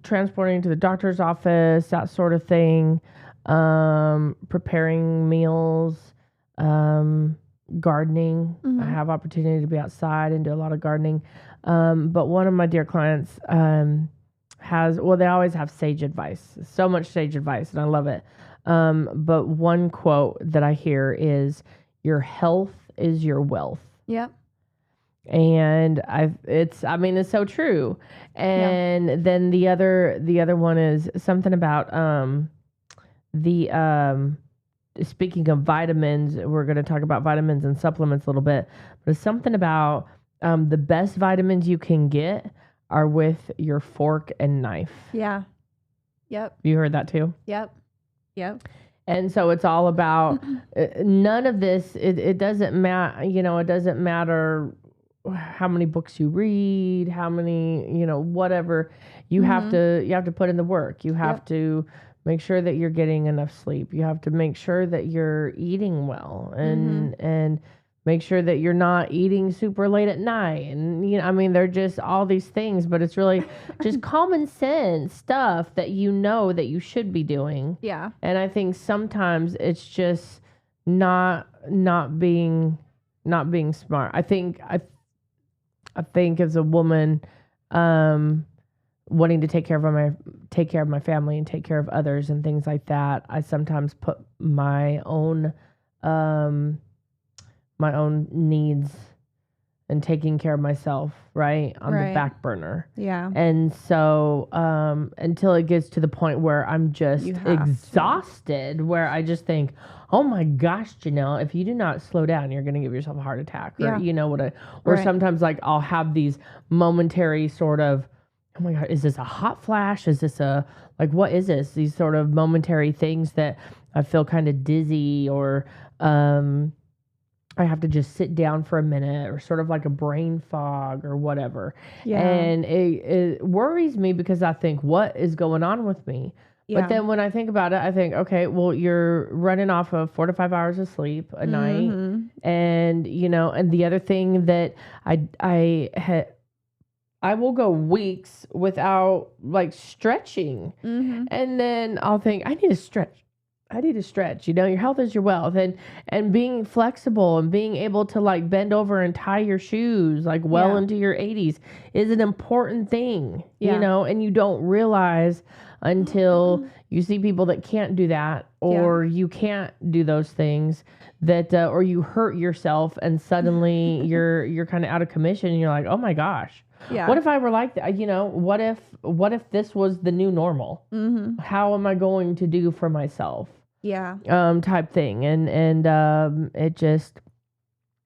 transporting to the doctor's office, that sort of thing, preparing meals, gardening. I have opportunity to be outside and do a lot of gardening. But one of my dear clients they always have sage advice, so much sage advice, and I love it. But one quote that I hear is, "Your health is your wealth." Yep. And it's so true. And then the other one is something about speaking of vitamins, we're going to talk about vitamins and supplements a little bit, but it's something about the best vitamins you can get are with your fork and knife. Yeah. Yep. You heard that too? Yep. Yep. And so it's all about none of this. It doesn't matter, it doesn't matter how many books you read, how many, whatever. You have to put in the work. You have to make sure that you're getting enough sleep. You have to make sure that you're eating well and make sure that you're not eating super late at night. And, they're just all these things, but it's really just common sense stuff that that you should be doing. Yeah. And I think sometimes it's just not being smart. I think as a woman, wanting to take care of my family and take care of others and things like that, I sometimes put my own needs and taking care of myself, right, on the back burner. Yeah. And so until it gets to the point where I'm just exhausted, where I just think, oh my gosh, Janelle, if you do not slow down, you're going to give yourself a heart attack. Or sometimes like I'll have these momentary sort of, oh my God, is this a hot flash? Is this what is this? These sort of momentary things that I feel kind of dizzy, or I have to just sit down for a minute, or sort of like a brain fog or whatever. Yeah. And it worries me because I think, what is going on with me? Yeah. But then when I think about it, I think, okay, well, you're running off of 4 to 5 hours of sleep a night. And, and the other thing that I will go weeks without like stretching. And then I'll think, I need to stretch. Your health is your wealth, and being flexible and being able to like bend over and tie your shoes like into your 80s is an important thing, and you don't realize until you see people that can't do that, or you can't do those things that, or you hurt yourself and suddenly you're kind of out of commission and you're like, oh my gosh. Yeah. What if I were like that? What if this was the new normal? How am I going to do for myself? Yeah. Type thing. And it just,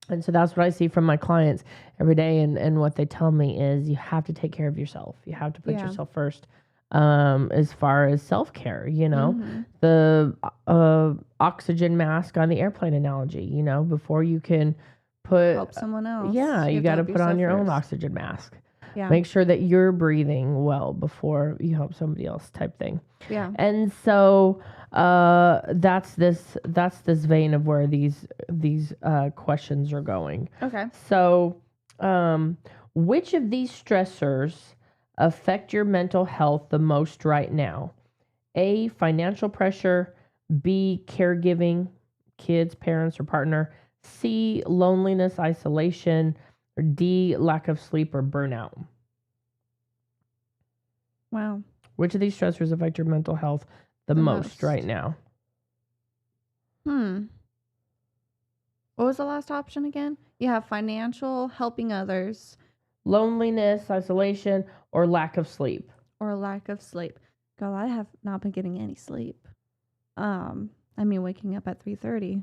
and so that's what I see from my clients every day. And what they tell me is, you have to take care of yourself. You have to put yourself first. As far as self-care, the oxygen mask on the airplane analogy, before you can help someone else. Yeah. You got to put on your own oxygen mask. Yeah. Make sure that you're breathing well before you help somebody else, type thing. Yeah. And so that's this vein of where these questions are going. Okay. So which of these stressors affect your mental health the most right now? A, financial pressure. B, caregiving, kids, parents, or partner. C, loneliness, isolation. Or D, lack of sleep or burnout. Wow. Which of these stressors affect your mental health the most right now? What was the last option again? You have financial, helping others. Loneliness, isolation, or lack of sleep. Or lack of sleep. God, I have not been getting any sleep. Waking up at 3:30.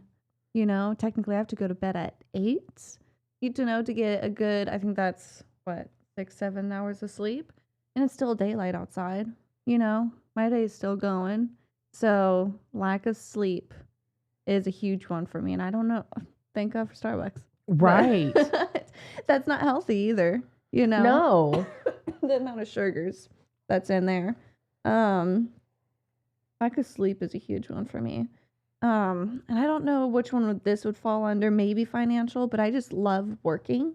Technically I have to go to bed at 8. To get a good, I think that's 6-7 hours of sleep, and it's still daylight outside. My day is still going. So lack of sleep is a huge one for me. And I don't know. Thank God for Starbucks. Right. That's not healthy either, you know? No. The amount of sugars that's in there. Lack of sleep is a huge one for me. And I don't know which one this would fall under, maybe financial, but I just love working.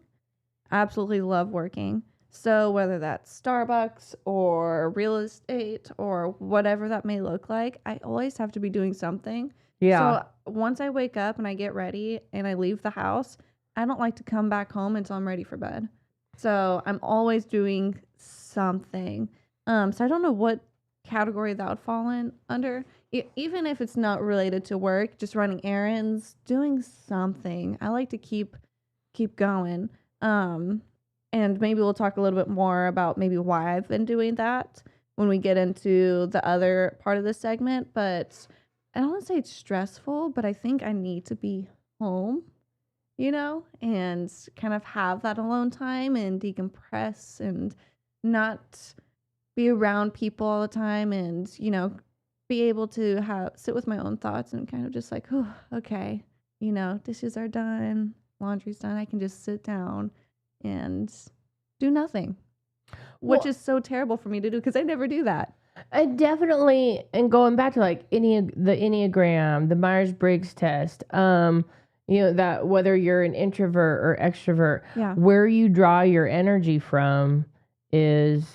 Absolutely love working. So whether that's Starbucks or real estate or whatever that may look like, I always have to be doing something. Yeah. So once I wake up and I get ready and I leave the house, I don't like to come back home until I'm ready for bed. So I'm always doing something. So I don't know what category that would fall in under. Even if it's not related to work, just running errands, doing something. I like to keep going. And maybe we'll talk a little bit more about maybe why I've been doing that when we get into the other part of this segment. But I don't want to say it's stressful, but I think I need to be home, you know, and kind of have that alone time and decompress and not be around people all the time and, you know, be able to sit with my own thoughts and kind of just like, oh, okay, you know, dishes are done, laundry's done. I can just sit down and do nothing, which is so terrible for me to do because I never do that. I definitely, and going back to like the Enneagram, the Myers-Briggs test, you know, that whether you're an introvert or extrovert, where you draw your energy from plays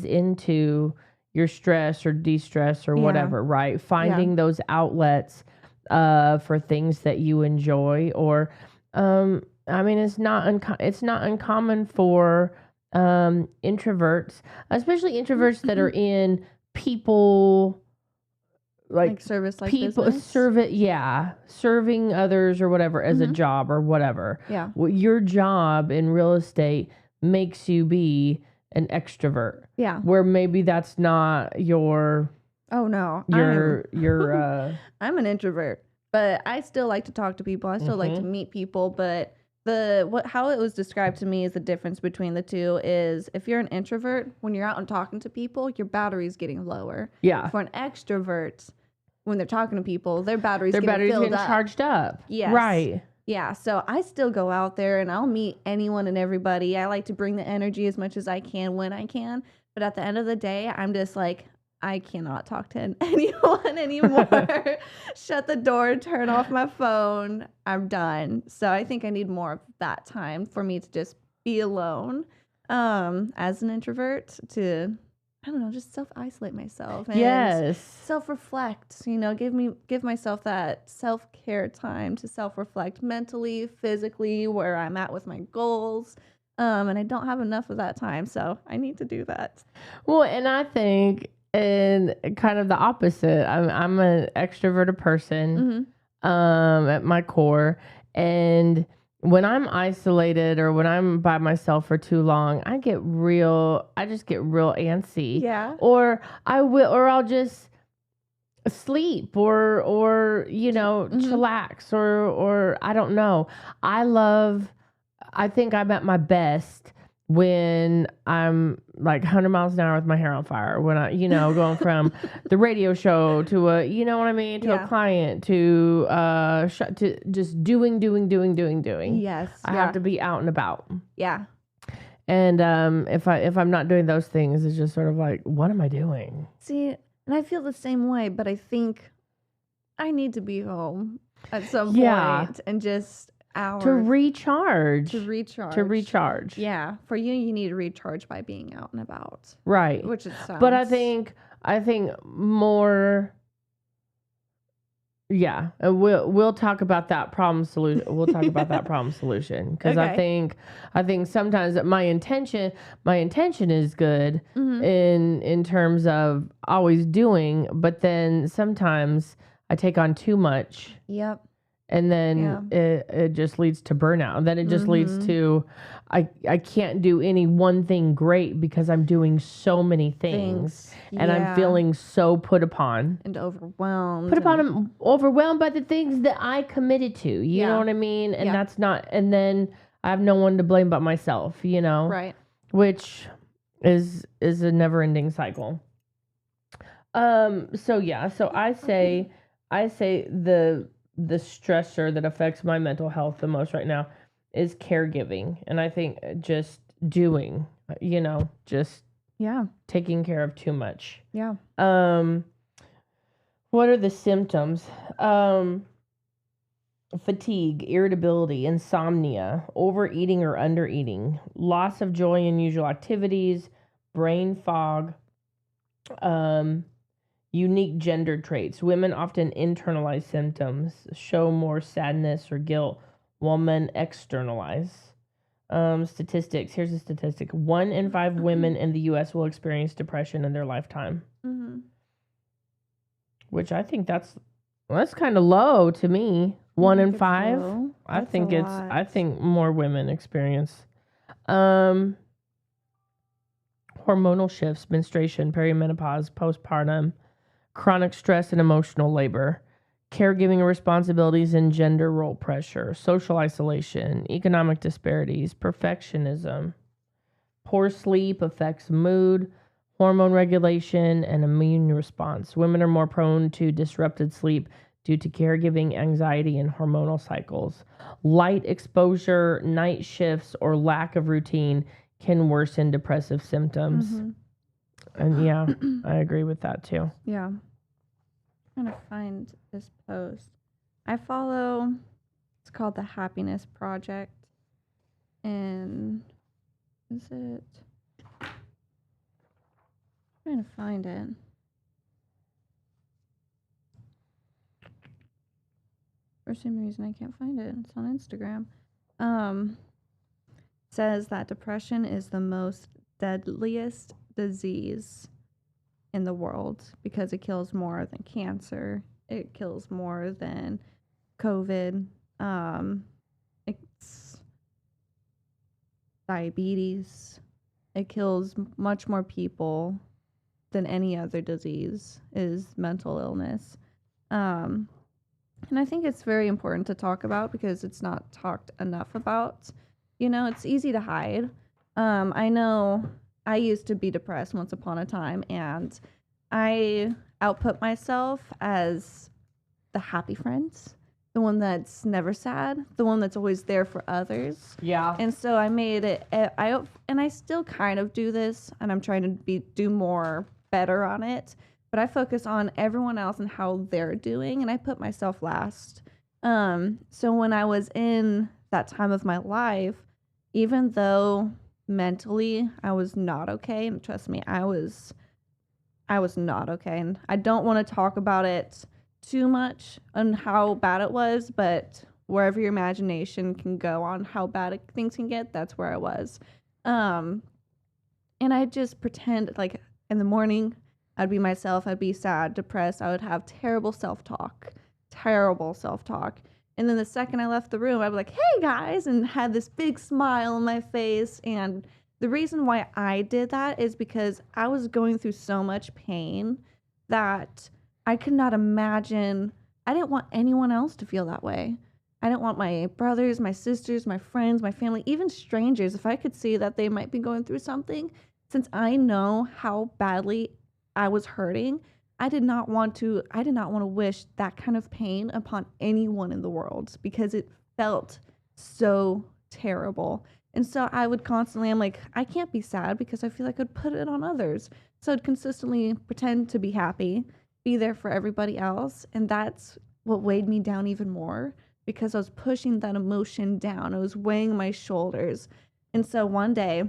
into your stress or de-stress or whatever, right? Finding those outlets for things that you enjoy, or I mean, it's not uncommon for introverts, especially introverts that are in people like service, like people business? Serving others or whatever as a job or whatever. Yeah. Well, your job in real estate makes you be an extrovert. Yeah. Where maybe that's not your. Oh no. I'm an introvert, but I still like to talk to people. I still like to meet people, but how it was described to me is the difference between the two is if you're an introvert, when you're out and talking to people, your battery's getting lower. Yeah. For an extrovert, when they're talking to people, their battery's getting charged up. Yes. Right. Yeah. So I still go out there and I'll meet anyone and everybody. I like to bring the energy as much as I can when I can. But at the end of the day, I'm just like, I cannot talk to anyone anymore. Shut the door, turn off my phone. I'm done. So I think I need more of that time for me to just be alone as an introvert to, I don't know, just self-isolate myself. And self-reflect, you know, give myself that self-care time to self-reflect mentally, physically, where I'm at with my goals. And I don't have enough of that time. So I need to do that. Well, and I think... And kind of the opposite. I'm an extroverted person at my core. And when I'm isolated or when I'm by myself for too long, I just get real antsy. Yeah. Or I'll just sleep or you know, chillax or I don't know. I think I'm at my best when I'm like 100 miles an hour with my hair on fire, when I, you know, going from the radio show to a, you know what I mean, to a client, to just doing. Yes. I have to be out and about. Yeah. And if I'm not doing those things, it's just sort of like, what am I doing? See, and I feel the same way, but I think I need to be home at some point and just hours. To recharge. Yeah. For you need to recharge by being out and about. Right. Which it sounds. But I think more. Yeah. We'll talk about that problem solution. We'll talk about that problem solution. Because I think sometimes that my intention is good in terms of always doing, but then sometimes I take on too much. Yep. And then it just leads to burnout. And then it just leads to, I can't do any one thing great because I'm doing so many things. And I'm feeling so put upon. And overwhelmed. Overwhelmed by the things that I committed to. You know what I mean? And that's not, and then I have no one to blame but myself, you know? Right. Which is a never ending cycle. So I say... I say the stressor that affects my mental health the most right now is caregiving, and I think just doing, just Yeah. taking care of too much. Yeah. What are the symptoms? Fatigue, irritability, insomnia, overeating or undereating, loss of joy in usual activities, brain fog, unique gender traits. Women often internalize symptoms, show more sadness or guilt, while men externalize. Statistics. Here's a statistic: 1 in 5 women in the U.S. will experience depression in their lifetime. Mm-hmm. Which I think that's kind of low to me. 1 in 5. Low? I That's think a it's. lot. I think more women experience hormonal shifts, menstruation, perimenopause, postpartum, chronic stress and emotional labor, caregiving responsibilities and gender role pressure, social isolation, economic disparities, perfectionism, poor sleep affects mood, hormone regulation, and immune response. Women are more prone to disrupted sleep due to caregiving, anxiety, and hormonal cycles. Light exposure, night shifts, or lack of routine can worsen depressive symptoms. Mm-hmm. And yeah, I agree with that too. Yeah. I'm trying to find this post. I follow, it's called the Happiness Project. And is it? I'm trying to find it. For some reason I can't find it. It's on Instagram. Says that depression is the most deadliest disease in the world because it kills more than cancer. It kills more than COVID. It's diabetes. It kills much more people than any other disease is mental illness. And I think it's very important to talk about because it's not talked enough about. It's easy to hide. I know I used to be depressed once upon a time, and I output myself as the happy friend, the one that's never sad, the one that's always there for others. Yeah. And so I made it. I still kind of do this, and I'm trying to do more better on it. But I focus on everyone else and how they're doing, and I put myself last. So when I was in that time of my life, even though mentally I was not okay, and trust me, I was not okay, and I don't want to talk about it too much on how bad it was, but wherever your imagination can go on how bad things can get, that's where I was. And I just pretend like in the morning I'd be myself, I'd be sad, depressed, I would have terrible self-talk. And then the second I left the room, I'd be like, hey guys, and had this big smile on my face. And the reason why I did that is because I was going through so much pain that I could not imagine. I didn't want anyone else to feel that way. I didn't want my brothers, my sisters, my friends, my family, even strangers, if I could see that they might be going through something, since I know how badly I was hurting, I did not want to wish that kind of pain upon anyone in the world because it felt so terrible. And so I would constantly, I'm like, I can't be sad because I feel like I'd put it on others. So I'd consistently pretend to be happy, be there for everybody else. And that's what weighed me down even more because I was pushing that emotion down. It was weighing my shoulders. And so one day,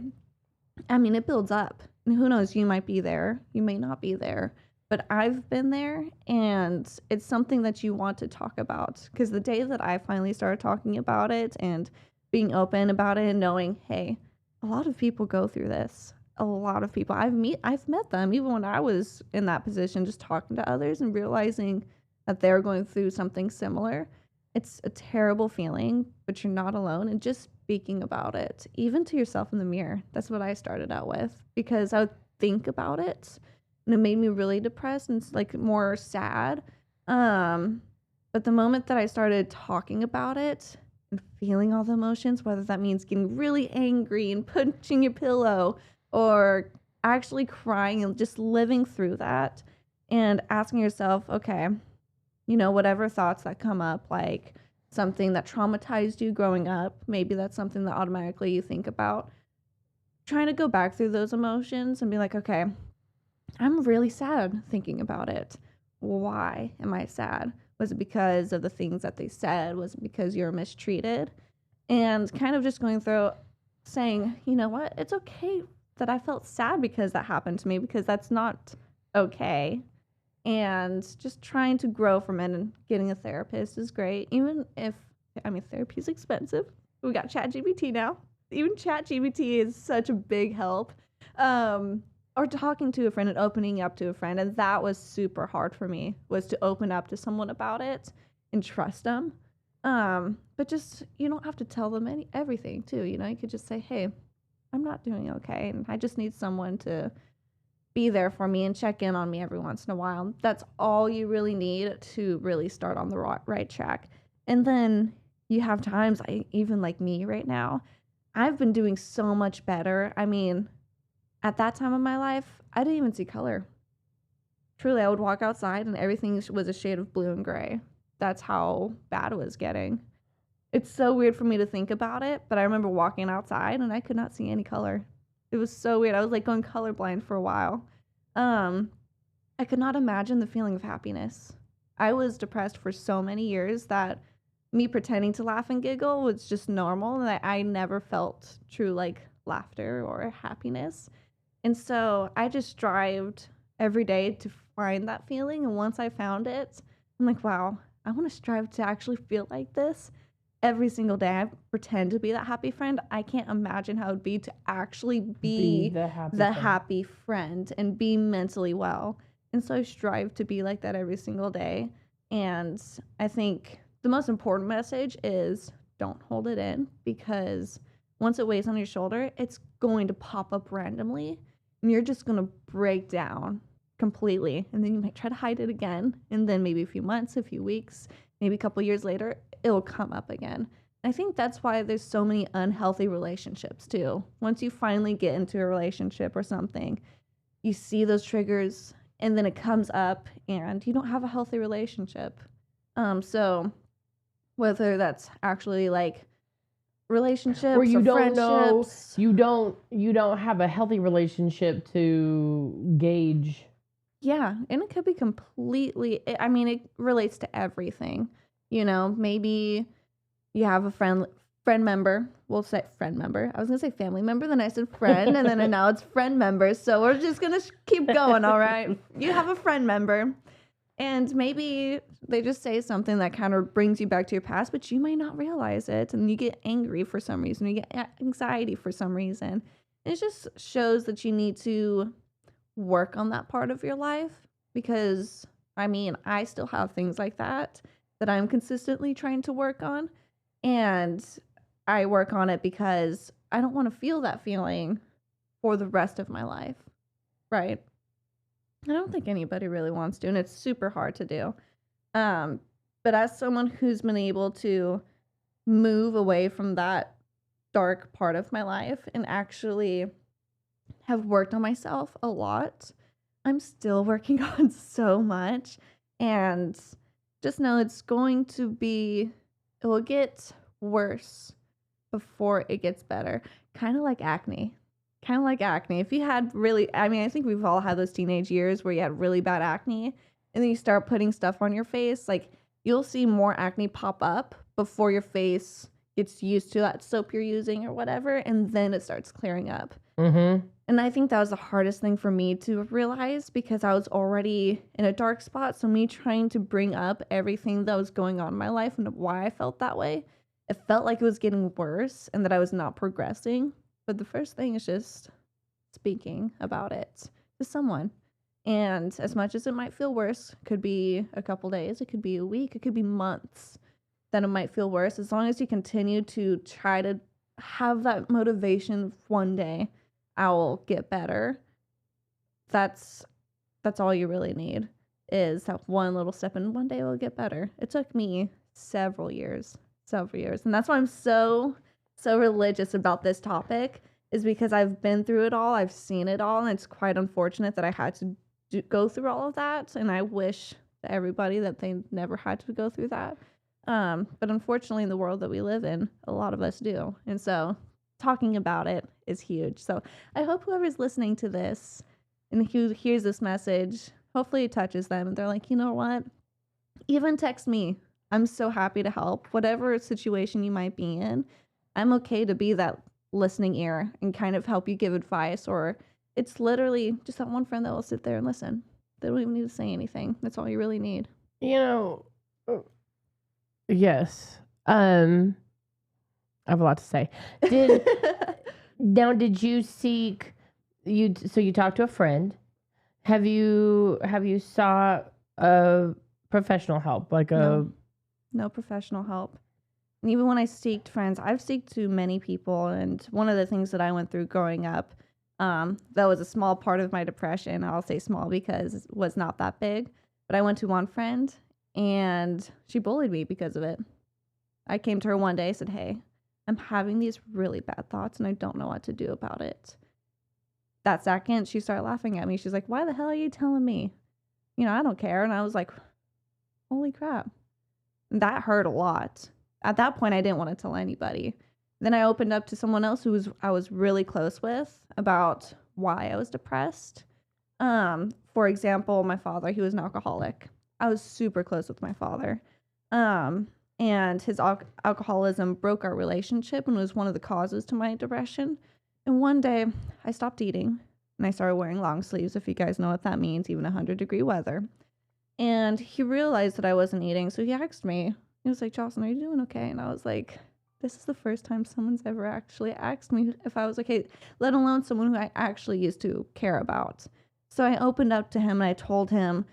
it builds up. And who knows, you might be there, you may not be there. But I've been there, and it's something that you want to talk about. Because the day that I finally started talking about it and being open about it and knowing, hey, a lot of people go through this. A lot of people. I've met them, even when I was in that position, just talking to others and realizing that they're going through something similar. It's a terrible feeling, but you're not alone. And just speaking about it, even to yourself in the mirror. That's what I started out with, because I would think about it. And it made me really depressed and like more sad. But the moment that I started talking about it and feeling all the emotions, whether that means getting really angry and punching your pillow or actually crying and just living through that and asking yourself, okay, you know, whatever thoughts that come up, like something that traumatized you growing up, maybe that's something that automatically you think about. Trying to go back through those emotions and be like, okay, I'm really sad thinking about it. Why am I sad? Was it because of the things that they said? Was it because you're mistreated? And kind of just going through saying, you know what? It's okay that I felt sad because that happened to me, because that's not okay. And just trying to grow from it, and getting a therapist is great. Even if, I mean, therapy is expensive. We got ChatGPT now. Even ChatGPT is such a big help. Or talking to a friend and opening up to a friend. And that was super hard for me, was to open up to someone about it and trust them. But just, you don't have to tell them everything too. You know, you could just say, hey, I'm not doing okay. And I just need someone to be there for me and check in on me every once in a while. That's all you really need to really start on the right track. And then you have times, even like me right now, I've been doing so much better. I mean, at that time of my life, I didn't even see color. Truly, I would walk outside and everything was a shade of blue and gray. That's how bad it was getting. It's so weird for me to think about it, but I remember walking outside and I could not see any color. It was so weird. I was like going colorblind for a while. I could not imagine the feeling of happiness. I was depressed for so many years that me pretending to laugh and giggle was just normal, and I never felt true like laughter or happiness. And so I just strived every day to find that feeling. And once I found it, I'm like, wow, I want to strive to actually feel like this every single day. I pretend to be that happy friend. I can't imagine how it would be to actually be the happy friend and be mentally well. And so I strive to be like that every single day. And I think the most important message is don't hold it in, because once it weighs on your shoulder, it's going to pop up randomly and you're just going to break down completely. And then you might try to hide it again. And then maybe a few months, a few weeks, maybe a couple years later, it'll come up again. I think that's why there's so many unhealthy relationships too. Once you finally get into a relationship or something, you see those triggers and then it comes up and you don't have a healthy relationship. So whether that's actually like relationships or you don't know, you don't have a healthy relationship to gauge. Yeah, and it could be completely, I mean, it relates to everything. You know, maybe you have a friend member. We'll say friend member. I was going to say family member, then I said friend, and then now it's friend member. So we're just going to keep going, all right? You have a friend member, and maybe they just say something that kind of brings you back to your past, but you might not realize it, and you get angry for some reason. You get anxiety for some reason. It just shows that you need to work on that part of your life, because, I mean, I still have things like that I'm consistently trying to work on. And I work on it because I don't want to feel that feeling for the rest of my life, right? I don't think anybody really wants to, and it's super hard to do. But as someone who's been able to move away from that dark part of my life and actually have worked on myself a lot, I'm still working on so much. And just know it will get worse before it gets better. Kind of like acne. If you had I think we've all had those teenage years where you had really bad acne and then you start putting stuff on your face. Like, you'll see more acne pop up before your face gets used to that soap you're using or whatever. And then it starts clearing up. Mm-hmm. And I think that was the hardest thing for me to realize, because I was already in a dark spot. So me trying to bring up everything that was going on in my life and why I felt that way, it felt like it was getting worse and that I was not progressing. But the first thing is just speaking about it to someone. And as much as it might feel worse, could be a couple days, it could be a week, it could be months, that it might feel worse. As long as you continue to try to have that motivation, one day I will get better. That's all you really need, is that one little step, and one day it will get better. It took me several years. And that's why I'm so religious about this topic, is because I've been through it all. I've seen it all. And it's quite unfortunate that I had to go through all of that. And I wish to everybody that they never had to go through that. But unfortunately, in the world that we live in, a lot of us do. And so talking about it is huge. So I hope whoever's listening to this and who hears this message, hopefully it touches them. And they're like, you know what? Even text me. I'm so happy to help. Whatever situation you might be in, I'm okay to be that listening ear and kind of help you give advice. Or it's literally just that one friend that will sit there and listen. They don't even need to say anything. That's all you really need. You know, yes. I have a lot to say. Did you seek so you talked to a friend? Have you sought professional help, like no professional help? And even when I seeked friends, I've seeked to many people, and one of the things that I went through growing up, that was a small part of my depression. I'll say small because it was not that big, but I went to one friend and she bullied me because of it. I came to her one day and said, hey, I'm having these really bad thoughts and I don't know what to do about it. That second, she started laughing at me. She's like, why the hell are you telling me? You know, I don't care. And I was like, holy crap. And that hurt a lot. At that point, I didn't want to tell anybody. Then I opened up to someone else I was really close with about why I was depressed. For example, my father, he was an alcoholic. I was super close with my father. And his alcoholism broke our relationship and was one of the causes to my depression. And one day I stopped eating and I started wearing long sleeves, if you guys know what that means, even 100-degree weather. And he realized that I wasn't eating. So he asked me, he was like, Jocelyn, are you doing okay? And I was like, this is the first time someone's ever actually asked me if I was okay, let alone someone who I actually used to care about. So I opened up to him and I told him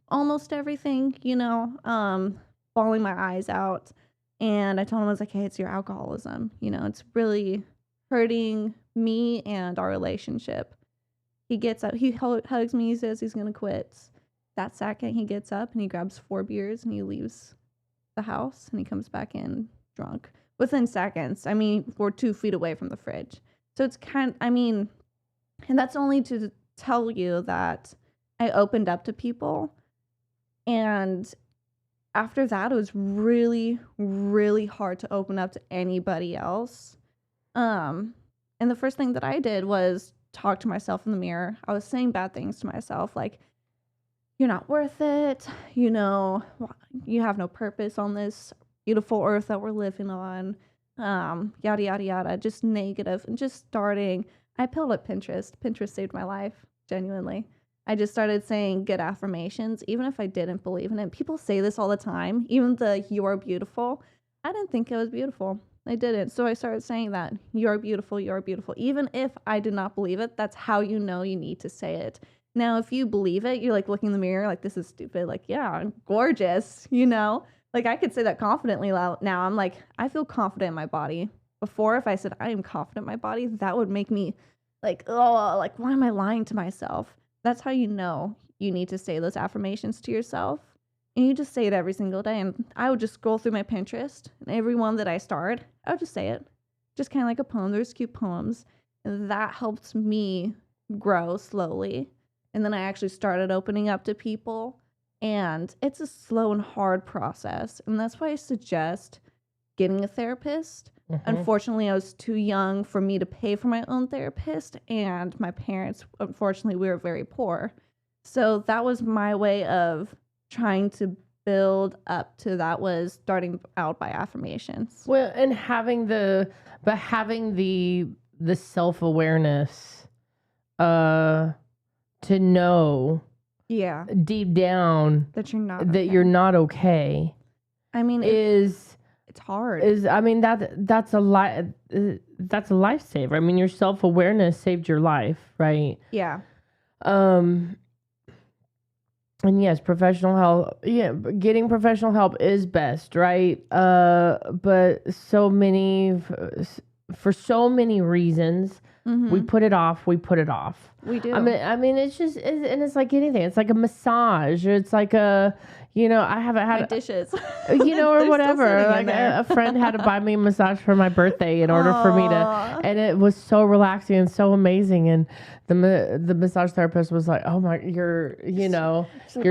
almost everything, you know, bawling my eyes out. And I told him, I was like, hey, it's your alcoholism. You know, it's really hurting me and our relationship. He gets up, he hugs me, he says he's going to quit. That second, he gets up and he grabs 4 beers and he leaves the house and he comes back in drunk within seconds. I mean, we're 2 feet away from the fridge. So it's and that's only to tell you that I opened up to people. And after that, it was really, really hard to open up to anybody else. And the first thing that I did was talk to myself in the mirror. I was saying bad things to myself, like, you're not worth it. You know, you have no purpose on this beautiful earth that we're living on. Yada, yada, yada. Just negative. And just starting. I pulled up Pinterest. Pinterest saved my life, genuinely. I just started saying good affirmations, even if I didn't believe in it. People say this all the time. Even the you are beautiful. I didn't think it was beautiful. I didn't. So I started saying that. You're beautiful. You're beautiful. Even if I did not believe it, that's how you know you need to say it. Now, if you believe it, you're like looking in the mirror like, this is stupid. Like, yeah, I'm gorgeous, you know? Like, I could say that confidently now. I'm like, I feel confident in my body. Before, if I said I am confident in my body, that would make me like, oh, like, why am I lying to myself? That's how you know you need to say those affirmations to yourself. And you just say it every single day. And I would just scroll through my Pinterest, and every one that I started, I would just say it. Just kind of like a poem. There's cute poems. And that helped me grow slowly. And then I actually started opening up to people. And it's a slow and hard process. And that's why I suggest getting a therapist. Mm-hmm. Unfortunately, I was too young for me to pay for my own therapist. And my parents, unfortunately, we were very poor. So that was my way of trying to build up to that, was starting out by affirmations. Well, and having the self-awareness to know deep down that you're not okay. I mean, it's hard. I mean, that's a lifesaver. I mean, your self-awareness saved your life, right? Yeah. And yes, professional help. Yeah, getting professional help is best, right? But for so many reasons, mm-hmm. we put it off. We do. I mean, it's just, and it's like anything. It's like a massage. It's like a, I haven't had My dishes. or They're whatever. still sitting in Like there. a friend had to buy me a massage for my birthday in order for me to, Aw. and it was so relaxing and so amazing. And the massage therapist was like, "Oh my, your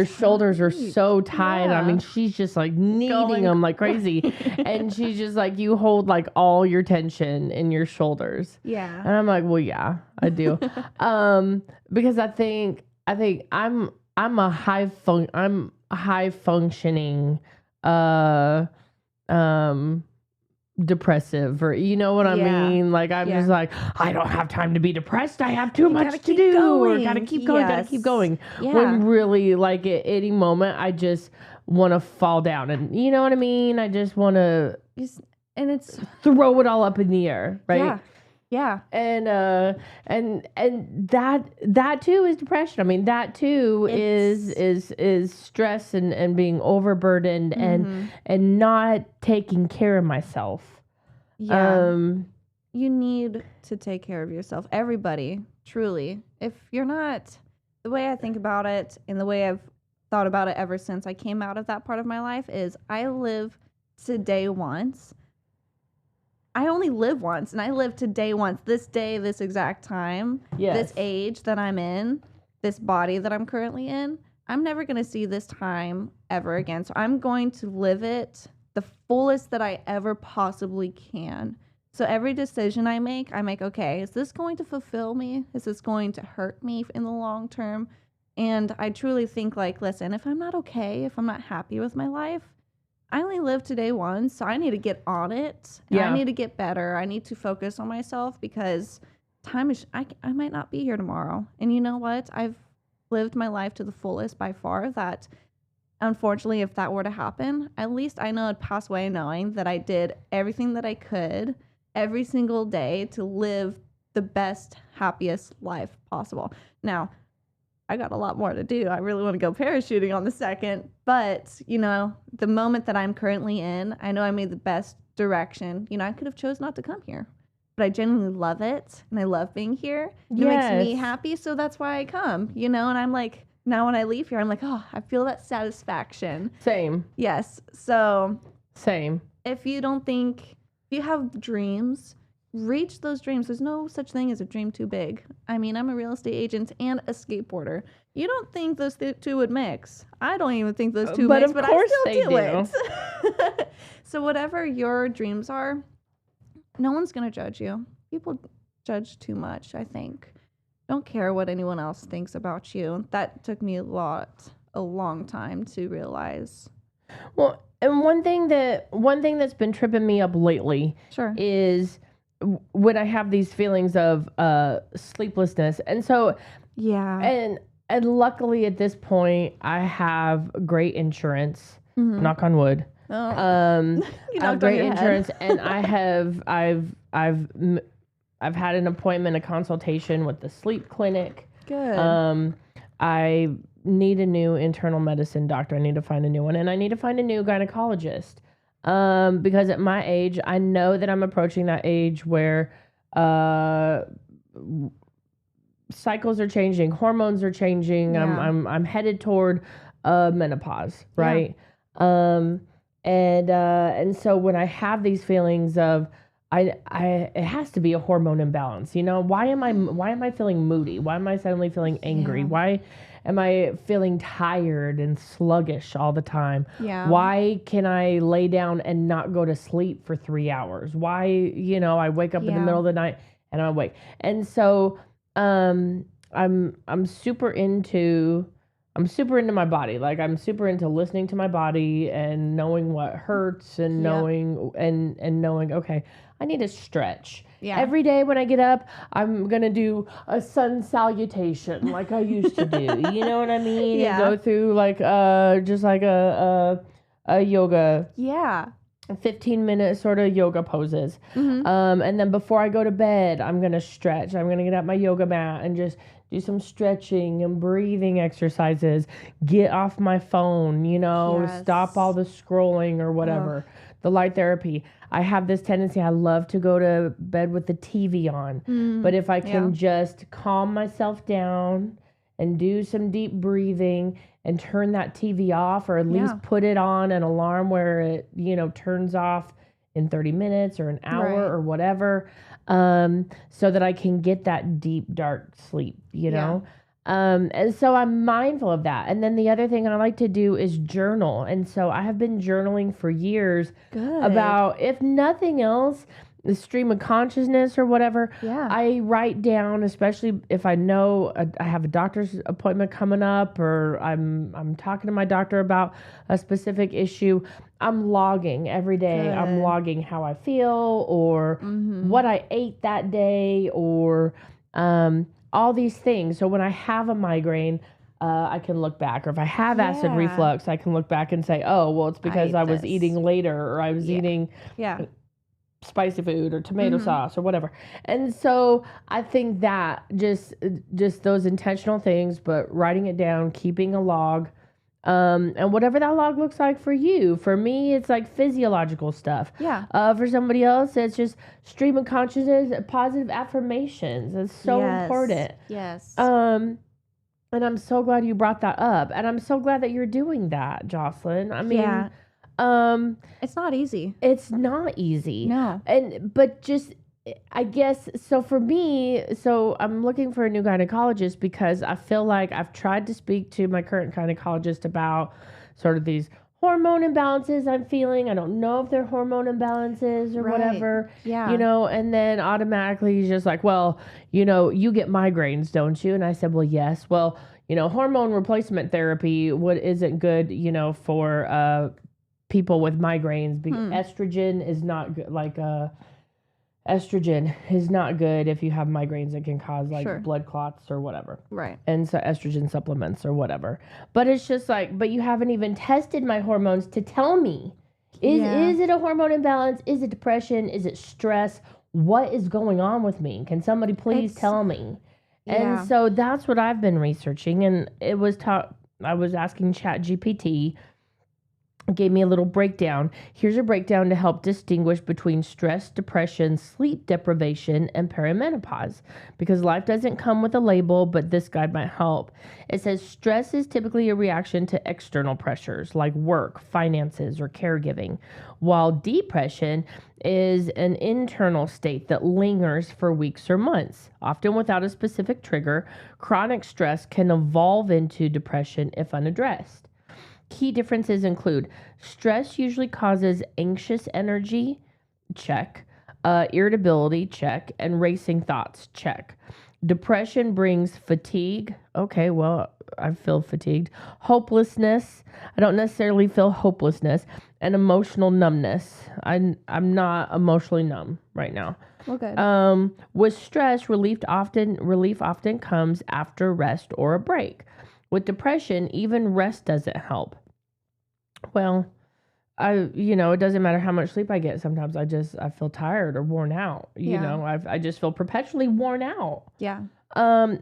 shoulders are so tight." I Yeah. mean, she's just like kneading Going them like crazy, and she's just like, "You hold like all your tension in your shoulders." Yeah. And I'm like, "Well, yeah, I do," because I think I'm a high functioning depressive, or you know what I Yeah. mean, like I'm Yeah. just like, I don't have time to be depressed, I have too much gotta to keep do, or going. gotta keep going, gotta Yes. keep going, Yeah. when really like at any moment I just want to fall down, and you know what I mean, I just want to And it's throw it all up in the air, right? Yeah. And that too is depression. I mean, that too is stress and being overburdened and not taking care of myself. Yeah. You need to take care of yourself. Everybody, truly. If you're not, the way I think about it and the way I've thought about it ever since I came out of that part of my life is I live today once. I only live once, and I live today once. This day, this exact time, this age that I'm in, this body that I'm currently in, I'm never going to see this time ever again. So I'm going to live it the fullest that I ever possibly can. So every decision I make, okay, is this going to fulfill me? Is this going to hurt me in the long term? And I truly think like, listen, if I'm not okay, if I'm not happy with my life, I only live today once, so I need to get on it. Yeah. I need to get better. I need to focus on myself because time is, I might not be here tomorrow. And you know what? I've lived my life to the fullest by far that unfortunately, if that were to happen, at least I know I'd pass away knowing that I did everything that I could every single day to live the best, happiest life possible. Now, I got a lot more to do. I really want to go parachuting on the second, but the moment that I'm currently in, I know I made the best direction. I could have chose not to come here, but I genuinely love it and I love being here. It makes me happy, so that's why I come. And I'm like, now when I leave here, I'm like, oh, I feel that satisfaction. Same. Yes. So Same. if you have dreams, reach those dreams. There's no such thing as a dream too big. I mean, I'm a real estate agent and a skateboarder. You don't think those two would mix. I don't even think those two mix, but I still do it. So whatever your dreams are, no one's going to judge you. People judge too much, I think. Don't care what anyone else thinks about you. That took me a long time to realize. Well, and one thing that's been tripping me up lately is when I have these feelings of sleeplessness. And so and luckily at this point I have great insurance. Knock on wood. Oh. I have great insurance and I've had an appointment, a consultation with the sleep clinic. Good. I need a new internal medicine doctor. I need to find a new one, and I need to find a new gynecologist. Because at my age, I know that I'm approaching that age where cycles are changing, hormones are changing. Yeah. I'm headed toward menopause, right? Yeah. And so when I have these feelings of it has to be a hormone imbalance. Why am I feeling moody? Why am I suddenly feeling angry? Yeah. Why am I feeling tired and sluggish all the time? Yeah. Why can I lay down and not go to sleep for 3 hours? Why, I wake up in the middle of the night and I'm awake. And so, I'm super into my body. Like I'm super into listening to my body and knowing what hurts and knowing and knowing, okay, I need to stretch. Yeah. Every day when I get up, I'm going to do a sun salutation like I used to do. You know what I mean? Yeah. And go through like just like a yoga. Yeah. 15-minute sort of yoga poses. And then before I go to bed, I'm going to stretch. I'm going to get out my yoga mat and just do some stretching and breathing exercises. Get off my phone, stop all the scrolling or whatever. the light therapy. I have this tendency, I love to go to bed with the TV on. But if I can just calm myself down and do some deep breathing and turn that TV off, or at least put it on an alarm where it, turns off in 30 minutes or an hour or whatever, so that I can get that deep, dark sleep, know? And so I'm mindful of that. And then the other thing I like to do is journal. And so I have been journaling for years about, if nothing else, the stream of consciousness or whatever. I write down, especially if I know I have a doctor's appointment coming up, or I'm talking to my doctor about a specific issue. I'm logging every day. I'm logging how I feel, or what I ate that day, or all these things. So when I have a migraine, I can look back, or if I have acid reflux, I can look back and say, oh, well, it's because I was eating later, or I was eating spicy food or tomato sauce or whatever. And so I think that just those intentional things, but writing it down, keeping a log, and whatever that log looks like for you. For me, it's like physiological stuff. For somebody else, it's just stream of consciousness, positive affirmations. It's so important. And I'm so glad you brought that up. And I'm so glad that you're doing that, Jocelyn. I mean, it's not easy. It's not easy. No. But just, I guess, so for me, I'm looking for a new gynecologist because I feel like I've tried to speak to my current gynecologist about sort of these hormone imbalances I'm feeling. I don't know if they're hormone imbalances or whatever, and then automatically he's just like, well, you get migraines, don't you? And I said, well, yes. Well, hormone replacement therapy, what isn't good, for, people with migraines, because estrogen is not good. Like, estrogen is not good if you have migraines. It can cause blood clots or whatever. Right. And so estrogen supplements or whatever. But it's just like, but you haven't even tested my hormones to tell me, is it a hormone imbalance? Is it depression? Is it stress? What is going on with me? Can somebody please tell me? And so that's what I've been researching. And it was I was asking ChatGPT, gave me a little breakdown. Here's a breakdown to help distinguish between stress, depression, sleep deprivation, and perimenopause, because life doesn't come with a label, but this guide might help. It says stress is typically a reaction to external pressures like work, finances, or caregiving, while depression is an internal state that lingers for weeks or months, often without a specific trigger. Chronic stress can evolve into depression if unaddressed. Key differences include stress usually causes anxious energy, check, irritability, check, and racing thoughts, check. Depression brings fatigue. Okay, well, I feel fatigued. Hopelessness. I don't necessarily feel hopelessness. And emotional numbness. I'm not emotionally numb right now. Okay. With stress, relief often comes after rest or a break. With depression, even rest doesn't help. Well, it doesn't matter how much sleep I get. Sometimes I feel tired or worn out. I just feel perpetually worn out. Yeah.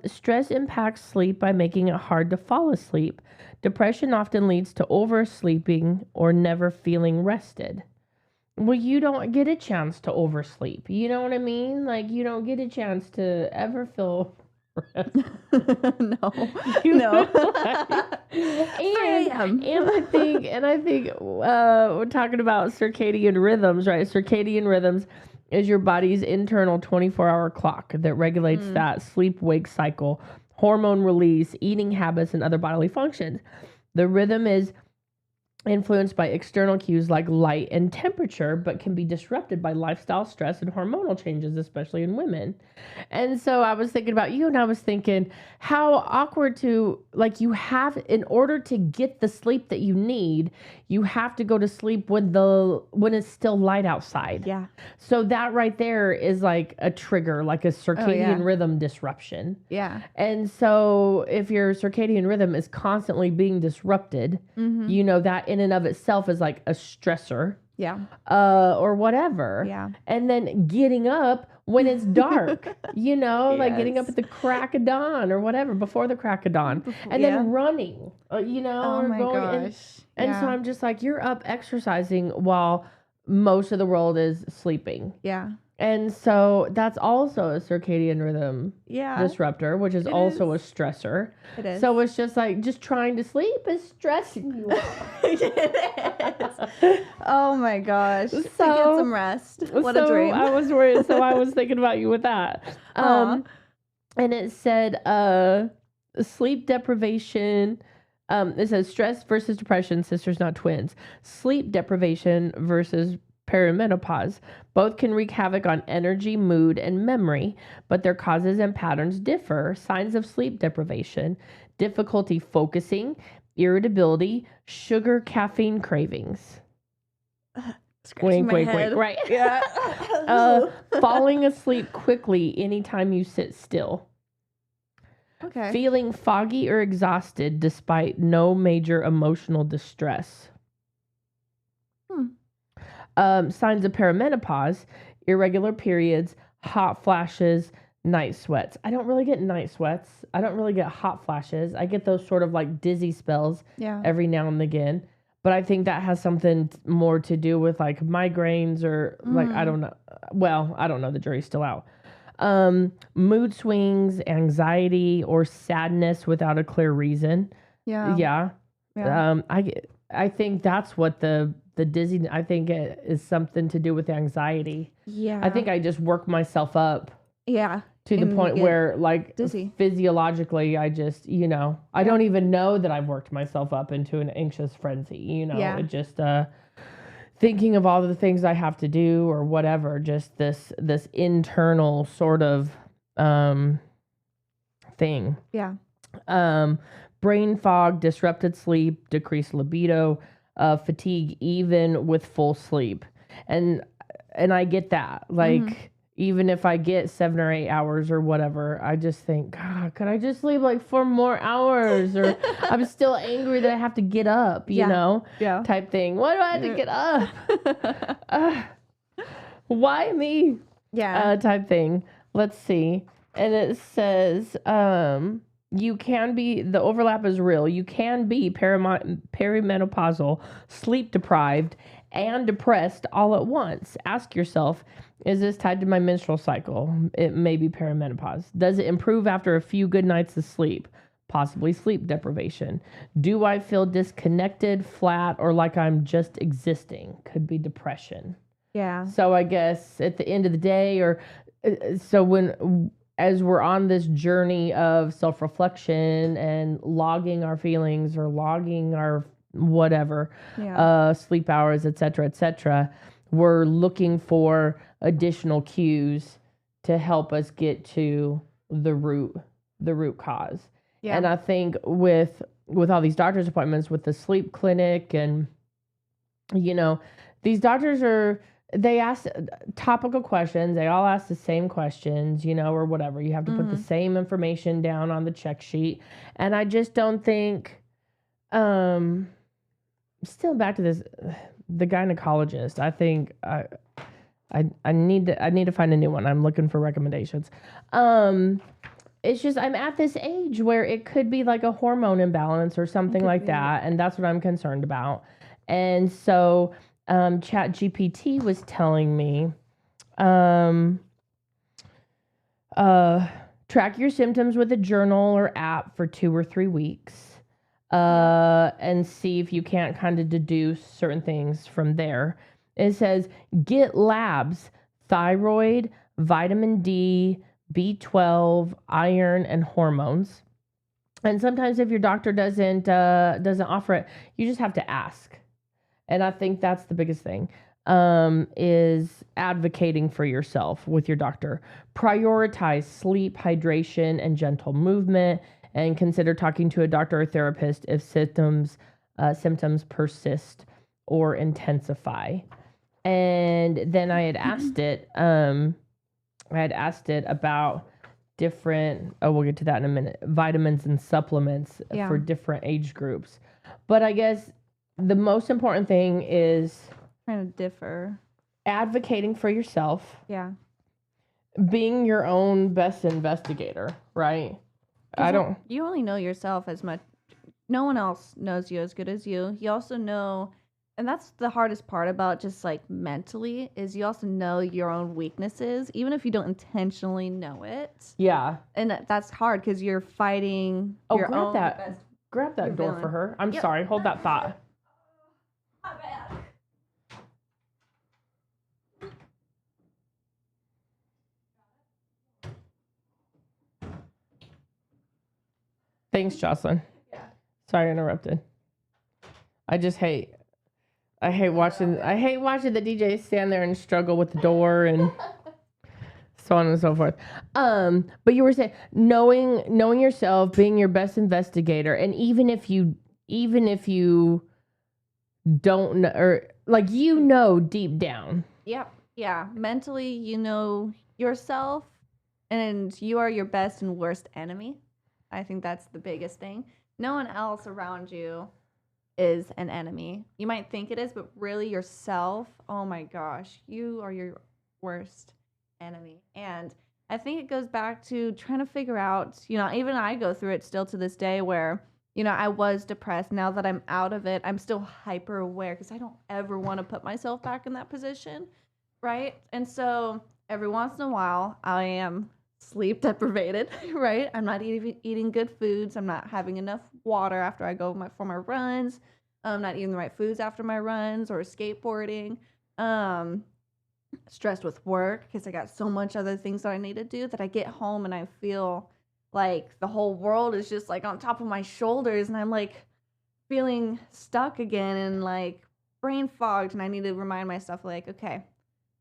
Stress impacts sleep by making it hard to fall asleep. Depression often leads to oversleeping or never feeling rested. Well, you don't get a chance to oversleep. You know what I mean? Like, you don't get a chance to ever feel No. And I think we're talking about circadian rhythms, right? Circadian rhythms is your body's internal 24-hour clock that regulates that sleep-wake cycle, hormone release, eating habits, and other bodily functions. The rhythm is influenced by external cues like light and temperature, but can be disrupted by lifestyle stress and hormonal changes, especially in women. And so I was thinking about you, and I was thinking how awkward to, like, you have, in order to get the sleep that you need, you have to go to sleep when it's still light outside. Yeah. So that right there is like a trigger, like a circadian rhythm disruption. Yeah. And so if your circadian rhythm is constantly being disrupted, that in and of itself is like a stressor. Yeah. Or whatever. Yeah. And then getting up when it's dark, like getting up at the crack of dawn or whatever, before the crack of dawn. And then running, Oh or my going. gosh. And so I'm just like, you're up exercising while most of the world is sleeping. Yeah. And so that's also a circadian rhythm disruptor, which is also a stressor. It is. So it's just like, just trying to sleep is stressing you out. It is. Oh my gosh. So, to get some rest. What a dream. I was worried. So I was thinking about you with that. And it said sleep deprivation. It says stress versus depression, sisters not twins. Sleep deprivation versus perimenopause. Both can wreak havoc on energy, mood, and memory, but their causes and patterns differ. Signs of sleep deprivation: difficulty focusing, irritability, sugar, caffeine cravings. Wink, wink, right? Yeah. Falling asleep quickly anytime you sit still. Okay. Feeling foggy or exhausted despite no major emotional distress. Signs of perimenopause: irregular periods, hot flashes, night sweats. I don't really get night sweats. I don't really get hot flashes. I get those sort of like dizzy spells every now and again. But I think that has something more to do with like migraines or like, I don't know. Well, I don't know. The jury's still out. Mood swings, anxiety, or sadness without a clear reason. Yeah. I think that's what the dizzy, I think it is something to do with anxiety. Yeah. I think I just work myself up. Yeah. To the point where like dizzy. Physiologically, I just, I don't even know that I've worked myself up into an anxious frenzy, It just, thinking of all the things I have to do or whatever, just this internal sort of, thing. Yeah. Brain fog, disrupted sleep, decreased libido, fatigue, even with full sleep. And I get that. Like, even if I get 7 or 8 hours or whatever, I just think, God, could I just sleep like 4 more hours? Or I'm still angry that I have to get up, you know? Yeah. Type thing. Why do I have to get up? Why me? Yeah. Type thing. Let's see. And it says, you can be, the overlap is real. You can be perimenopausal, sleep deprived, and depressed all at once. Ask yourself, is this tied to my menstrual cycle? It may be perimenopause. Does it improve after a few good nights of sleep? Possibly sleep deprivation. Do I feel disconnected, flat, or like I'm just existing? Could be depression. Yeah. So I guess at the end of the day, or so as we're on this journey of self-reflection and logging our feelings or logging our whatever, sleep hours, et cetera, we're looking for additional cues to help us get to the root cause. Yeah. And I think with all these doctor's appointments, with the sleep clinic, and these doctors they ask topical questions. They all ask the same questions, or whatever. You have to put the same information down on the check sheet. And I just don't think, still back to this, the gynecologist, I think I need to find a new one. I'm looking for recommendations. It's just, I'm at this age where it could be like a hormone imbalance or something like that. And that's what I'm concerned about. And so, ChatGPT was telling me, track your symptoms with a journal or app for 2 or 3 weeks, and see if you can't kind of deduce certain things from there. It says, get labs, thyroid, vitamin D, B12, iron, and hormones. And sometimes if your doctor doesn't offer it, you just have to ask. And I think that's the biggest thing, is advocating for yourself with your doctor. Prioritize sleep, hydration, and gentle movement, and consider talking to a doctor or therapist if symptoms persist or intensify. And then I had asked it, about different, we'll get to that in a minute, vitamins and supplements for different age groups. But I guess the most important thing is kind of differ. Advocating for yourself. Yeah. Being your own best investigator, right? You only know yourself as much. No one else knows you as good as you. You also know And that's the hardest part about just like mentally is you also know your own weaknesses, even if you don't intentionally know it. Yeah. And that's hard because you're fighting your grab own that. best. Grab that door for her. I'm sorry. Hold that thought. Not bad. Thanks, Jocelyn. Yeah. Sorry I interrupted. I hate watching the DJ stand there and struggle with the door and so on and so forth. But you were saying knowing yourself, being your best investigator, and even if you don't know, or like deep down. Yep. Yeah. Mentally, you know yourself, and you are your best and worst enemy. I think that's the biggest thing. No one else around you is an enemy. You might think it is, but really yourself, oh my gosh, you are your worst enemy. And I think it goes back to trying to figure out, even I go through it still to this day where, I was depressed. Now that I'm out of it, I'm still hyper aware because I don't ever want to put myself back in that position, right? And so every once in a while, I am sleep deprivated, right? I'm not eating good foods. I'm not having enough water after I go for my runs. I'm not eating the right foods after my runs or skateboarding. Stressed with work because I got so much other things that I need to do that I get home and I feel like the whole world is just like on top of my shoulders and I'm like feeling stuck again and like brain fogged, and I need to remind myself like, okay,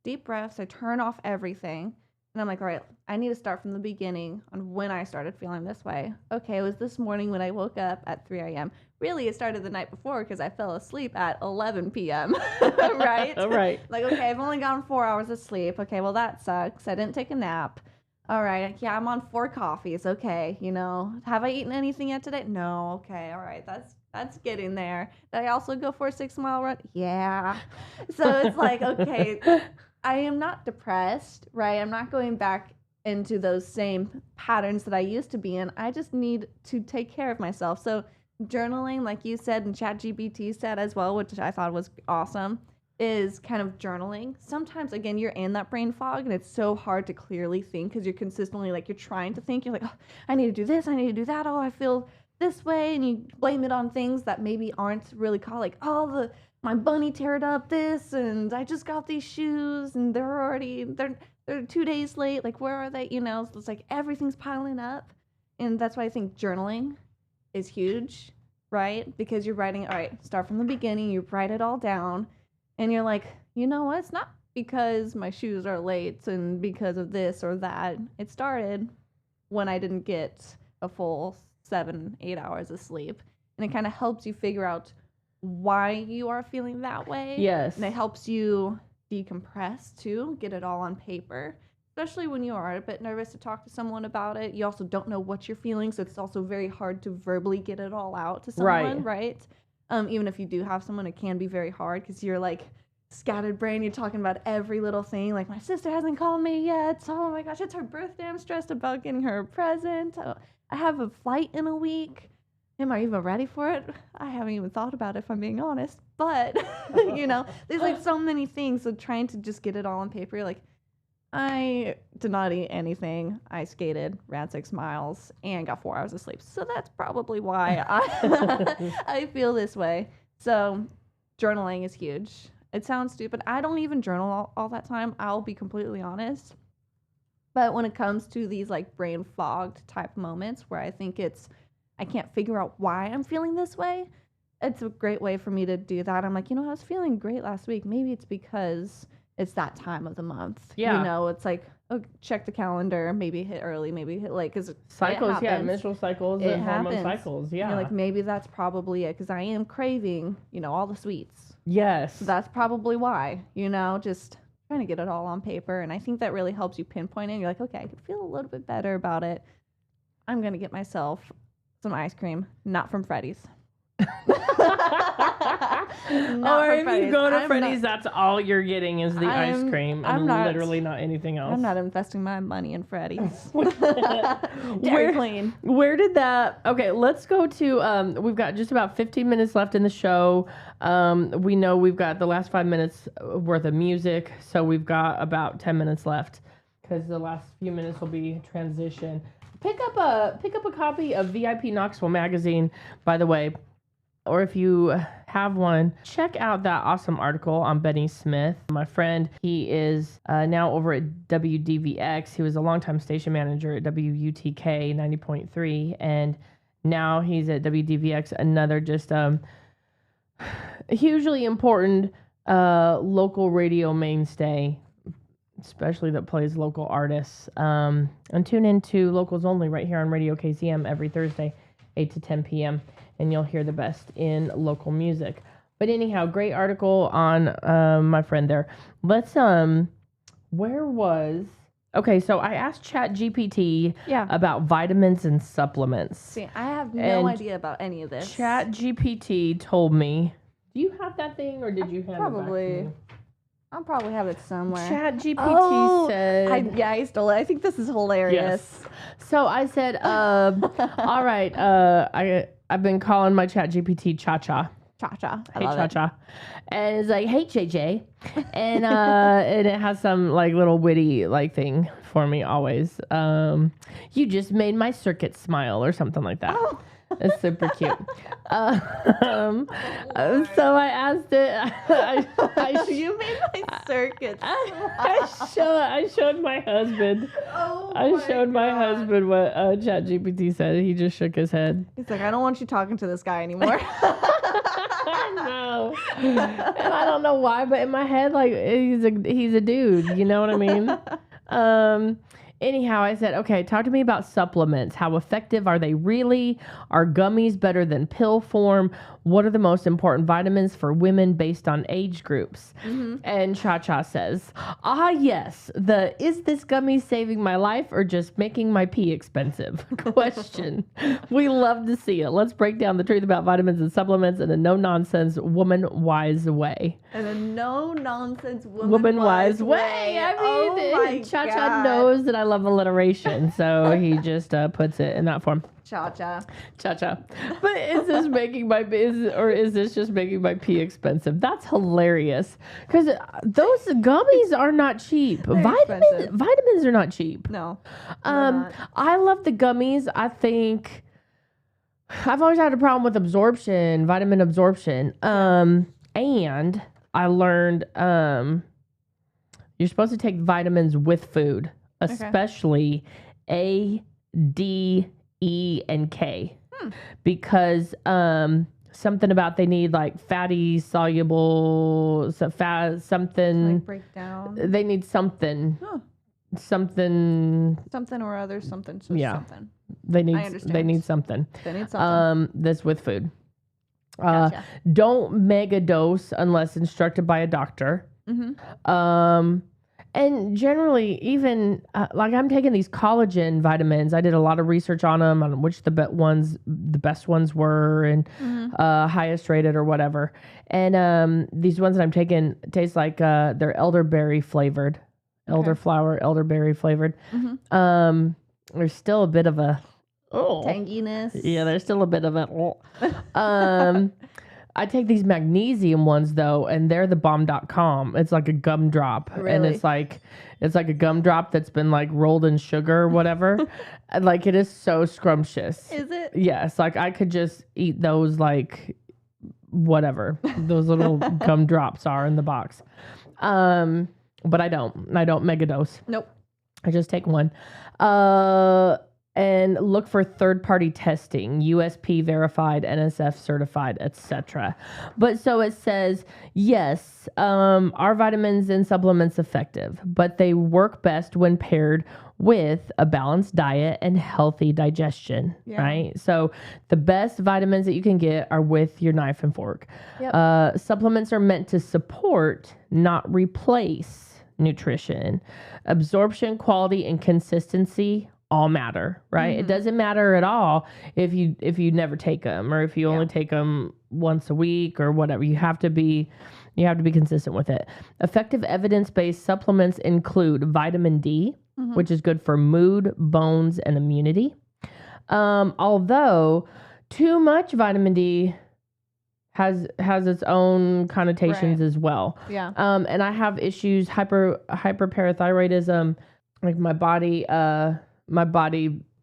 deep breaths. I turn off everything. And I'm like, all right, I need to start from the beginning on when I started feeling this way. Okay, it was this morning when I woke up at 3 a.m. Really, it started the night before because I fell asleep at 11 p.m., right? All right. Like, okay, I've only gotten 4 hours of sleep. Okay, well, that sucks. I didn't take a nap. All right, yeah, I'm on 4 coffees. Okay, have I eaten anything yet today? No. Okay, all right, that's getting there. Did I also go for a 6-mile run? Yeah. So it's like, okay, I am not depressed, right? I'm not going back into those same patterns that I used to be in. I just need to take care of myself. So journaling, like you said, and ChatGPT said as well, which I thought was awesome, is kind of journaling. Sometimes, again, you're in that brain fog and it's so hard to clearly think because you're consistently like, you're trying to think. You're like, oh, I need to do this. I need to do that. Oh, I feel this way. And you blame it on things that maybe aren't really called, like, oh, my bunny teared up this, and I just got these shoes, and they're 2 days late. Like, where are they? So it's like everything's piling up, and that's why I think journaling is huge, right? Because you're writing. All right, start from the beginning. You write it all down, and you're like, you know what? It's not because my shoes are late and because of this or that. It started when I didn't get a full 7-8 hours of sleep, and it kind of helps you figure out why you are feeling that way. Yes. And it helps you decompress too, get it all on paper, especially when you are a bit nervous to talk to someone about it. You also don't know what you're feeling, so it's also very hard to verbally get it all out to someone, right? Even if you do have someone, it can be very hard because you're like scattered brain. You're talking about every little thing. Like, my sister hasn't called me yet. Oh my gosh, it's her birthday. I'm stressed about getting her a present. Oh, I have a flight in a week. Am I even ready for it? I haven't even thought about it, if I'm being honest. But, there's like so many things. So trying to just get it all on paper, like, I did not eat anything. I skated, ran 6 miles, and got 4 hours of sleep. So that's probably why I feel this way. So journaling is huge. It sounds stupid. I don't even journal all that time. I'll be completely honest. But when it comes to these like brain fogged type moments where I think I can't figure out why I'm feeling this way, it's a great way for me to do that. I'm like, I was feeling great last week. Maybe it's because it's that time of the month. Yeah. It's like, oh, check the calendar, maybe hit early, maybe hit late. Because cycles, menstrual cycles, and hormone cycles, yeah. Like, maybe that's probably it because I am craving, all the sweets. Yes. So that's probably why, just trying to get it all on paper. And I think that really helps you pinpoint it. You're like, okay, I can feel a little bit better about it. I'm going to get myself some ice cream, not from Freddie's. Not or for if you Freddie's. go to I'm Freddie's, not- that's all you're getting is the ice I'm- cream I'm and not- literally not anything else. I'm not investing my money in Freddie's. Where- Dairy Queen. Where did that? Okay, let's go to. We've got just about 15 minutes left in the show. We know we've got the last 5 minutes worth of music, so we've got about 10 minutes left because the last few minutes will be transition. Pick up a copy of VIP Knoxville magazine, by the way, or if you have one, check out that awesome article on Benny Smith. My friend, he is now over at WDVX. He was a longtime station manager at WUTK 90.3, and now he's at WDVX, another just hugely important local radio mainstay, especially that plays local artists. And tune into Locals Only right here on Radio KCM every Thursday, 8 to 10 p.m., and you'll hear the best in local music. But anyhow, great article on my friend there. Let's, where was... Okay, so I asked ChatGPT about vitamins and supplements. See, I have no idea about any of this. ChatGPT told me... Do you have that thing, or did you hand it back to me? I'll probably have it somewhere. ChatGPT said... I stole it. I think this is hilarious. Yes. So I said, all right, I've been calling my ChatGPT Cha-Cha. Cha-Cha. Hey, Cha-Cha. And it's like, hey, JJ. And and it has some, like, little witty, like, thing for me always. You just made my circuit smile or something like that. Oh. It's super cute. So I asked it. You made my circuit. I showed my husband. Oh, I showed my husband what ChatGPT said. He just shook his head. He's like, I don't want you talking to this guy anymore. No, and I don't know why, but in my head, like he's a dude. You know what I mean? Anyhow, I said, okay, talk to me about supplements. How effective are they really? Are gummies better than pill form? What are the most important vitamins for women based on age groups? Mm-hmm. And Cha-Cha says, yes, is this gummy saving my life or just making my pee expensive? Question. We love to see it. Let's break down the truth about vitamins and supplements in a no-nonsense, woman-wise way. In a no-nonsense, woman-wise way. I mean, Cha-Cha knows that I love alliteration, so he just puts it in that form. Cha-cha. Cha-cha. But is this just making my pee expensive? That's hilarious. Because those gummies are not cheap. Vitamins are not cheap. No. I love the gummies. I think I've always had a problem with vitamin absorption. And I learned you're supposed to take vitamins with food, especially A, D, E, and K, because something about they need like fatty soluble something Like breakdown. They need something or other something. Something. They need something. That's with food. Gotcha. Don't mega dose unless instructed by a doctor. Mm-hmm. And generally, even like I'm taking these collagen vitamins. I did a lot of research on them, on which the best ones were, and highest rated or whatever. And these ones that I'm taking taste like they're elderberry flavored, elderberry flavored. Mm-hmm. There's still a bit of a tanginess. Yeah, there's still a bit of a. I take these magnesium ones though, and they're the bomb.com. It's like a gumdrop. Really? And it's like a gumdrop that's been like rolled in sugar or whatever. Like it is so scrumptious. Is it? Yes. Like I could just eat those like whatever those little gumdrops are in the box. But I don't megadose. Nope. I just take one. And look for third-party testing, USP verified, NSF certified, etc. But so it says, yes, are vitamins and supplements effective? But they work best when paired with a balanced diet and healthy digestion, right? So the best vitamins that you can get are with your knife and fork. Yep. Supplements are meant to support, not replace nutrition. Absorption, quality, and consistency all matter, right? It doesn't matter at all if you never take them, or if you only take them once a week or whatever. You have to be consistent with it. Effective evidence-based supplements include vitamin D, which is good for mood, bones, and immunity. Although too much vitamin D has its own connotations as well. Yeah. And I have issues, hyperparathyroidism. Like my body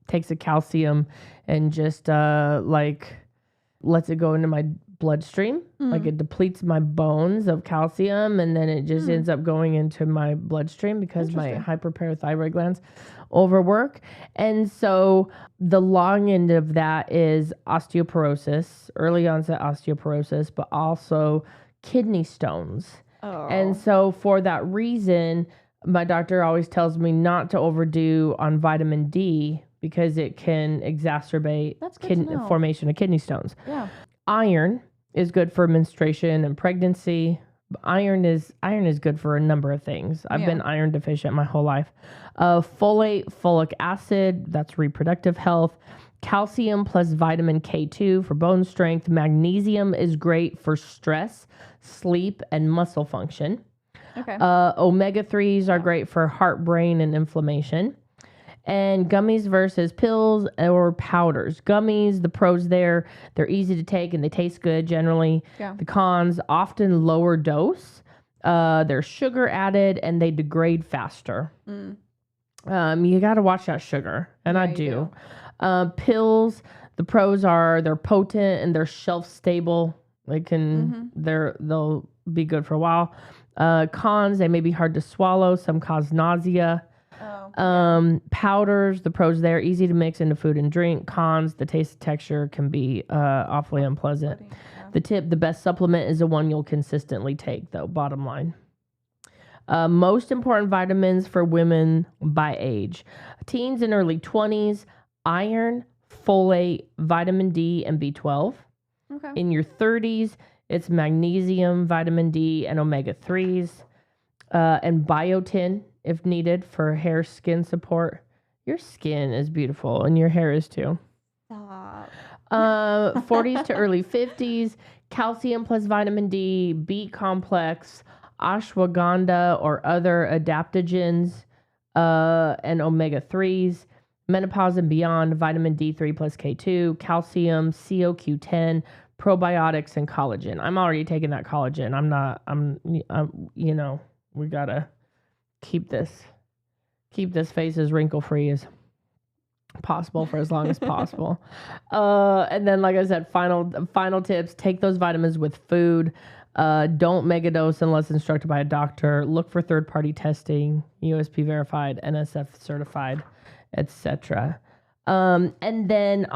takes the calcium and just like lets it go into my bloodstream. Like it depletes my bones of calcium, and then it just ends up going into my bloodstream because my hyperparathyroid glands overwork. And so the long end of that is osteoporosis, early onset osteoporosis, but also kidney stones. And so for that reason, my doctor always tells me not to overdo on vitamin D because it can exacerbate formation of kidney stones. Yeah. Iron is good for menstruation and pregnancy. Iron is good for a number of things. I've been iron deficient my whole life. Folate, folic acid, that's reproductive health. Calcium plus vitamin K2 for bone strength. Magnesium is great for stress, sleep, and muscle function. Okay. Omega-3s are great for heart, brain, and inflammation. And gummies versus pills or powders. Gummies, the pros there, they're easy to take and they taste good generally. Yeah. The cons, often lower dose. There's sugar added and they degrade faster. You got to watch that sugar, and I do. Pills, the pros are they're potent and they're shelf stable. They can they'll be good for a while. Cons, they may be hard to swallow. Some cause nausea. Powders, the pros there, easy to mix into food and drink. Cons, the taste and texture can be awfully unpleasant. The best supplement is the one you'll consistently take, though, bottom line. Most important vitamins for women by age. Teens and early 20s, iron, folate, vitamin D, and B12. Okay. In your 30s, it's magnesium, vitamin D, and omega-3s, and biotin if needed for hair, skin support. Your skin is beautiful, and your hair is too. Stop. 40s to early 50s, calcium plus vitamin D, B complex, ashwagandha or other adaptogens, and omega-3s. Menopause and beyond, vitamin D3 plus K2, calcium, CoQ10, probiotics, and collagen. I'm already taking that collagen. We gotta keep this face as wrinkle free as possible for as long as possible. And then, like I said, final tips: take those vitamins with food. Don't megadose unless instructed by a doctor. Look for third-party testing, USP verified, NSF certified, etc. And then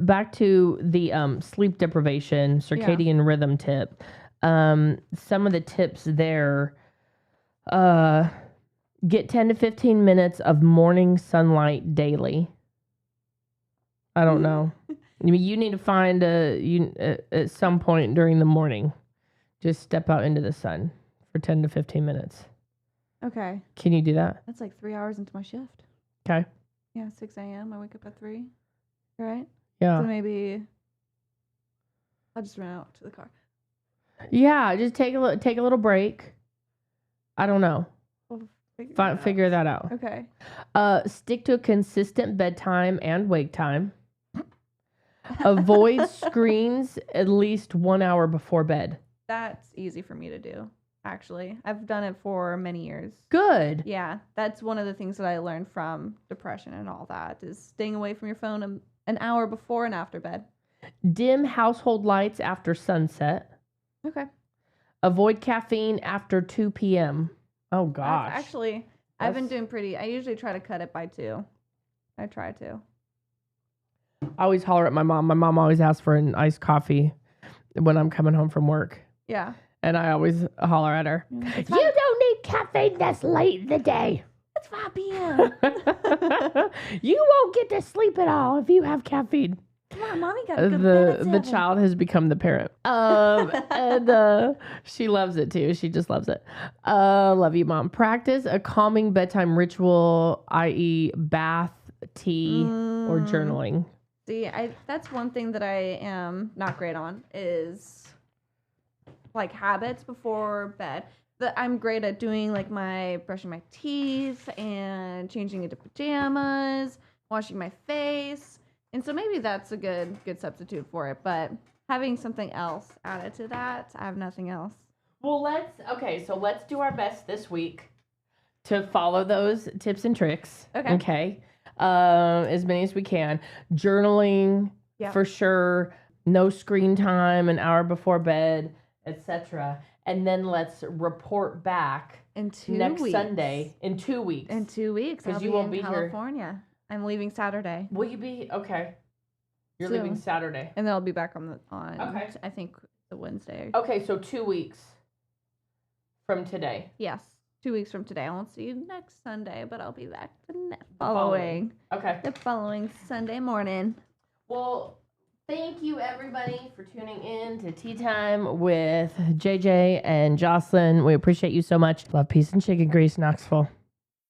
back to the sleep deprivation, circadian rhythm tip. Some of the tips there, get 10 to 15 minutes of morning sunlight daily. I don't know. You need to find at some point during the morning, just step out into the sun for 10 to 15 minutes. Okay. Can you do that? That's like 3 hours into my shift. Okay. Yeah, 6 a.m. I wake up at 3. Right? Yeah. So maybe I'll just run out to the car. Yeah, just take a little break. I don't know. We'll figure that out. Okay. Stick to a consistent bedtime and wake time. Avoid screens at least 1 hour before bed. That's easy for me to do, actually. I've done it for many years. Good. Yeah, that's one of the things that I learned from depression and all that is staying away from your phone an hour before and after bed. Dim household lights after sunset. Okay. Avoid caffeine after 2 p.m. Oh, gosh. Actually, I've been doing I usually try to cut it by 2. I try to. I always holler at my mom. My mom always asks for an iced coffee when I'm coming home from work. Yeah. And I always holler at her. You don't need caffeine this late in the day. It's 5 p.m. You won't get to sleep at all if you have caffeine. Come on, mommy got a good the child has become the parent. And she loves it too. She just loves it. Love you, Mom. Practice a calming bedtime ritual, i.e. bath, tea or journaling? See, that's one thing that I am not great on is like habits before bed. I'm great at doing like my brushing my teeth and changing into pajamas, washing my face. And so maybe that's a good substitute for it, but having something else added to that, I have nothing else. Well, let's do our best this week to follow those tips and tricks. Okay. As many as we can. Journaling, for sure. No screen time, an hour before bed, etc. And then let's report back in 2 next weeks. Sunday in 2 weeks. In 2 weeks, because you won't be California. Here. I'm leaving Saturday. Will you be okay? You're leaving Saturday, and then I'll be back on I think the Wednesday. Okay, so 2 weeks from today. Yes, 2 weeks from today. I won't see you next Sunday, but I'll be back the following Sunday morning. Well, thank you, everybody, for tuning in to Tea Time with JJ and Jocelyn. We appreciate you so much. Love, peace, and chicken grease, Knoxville.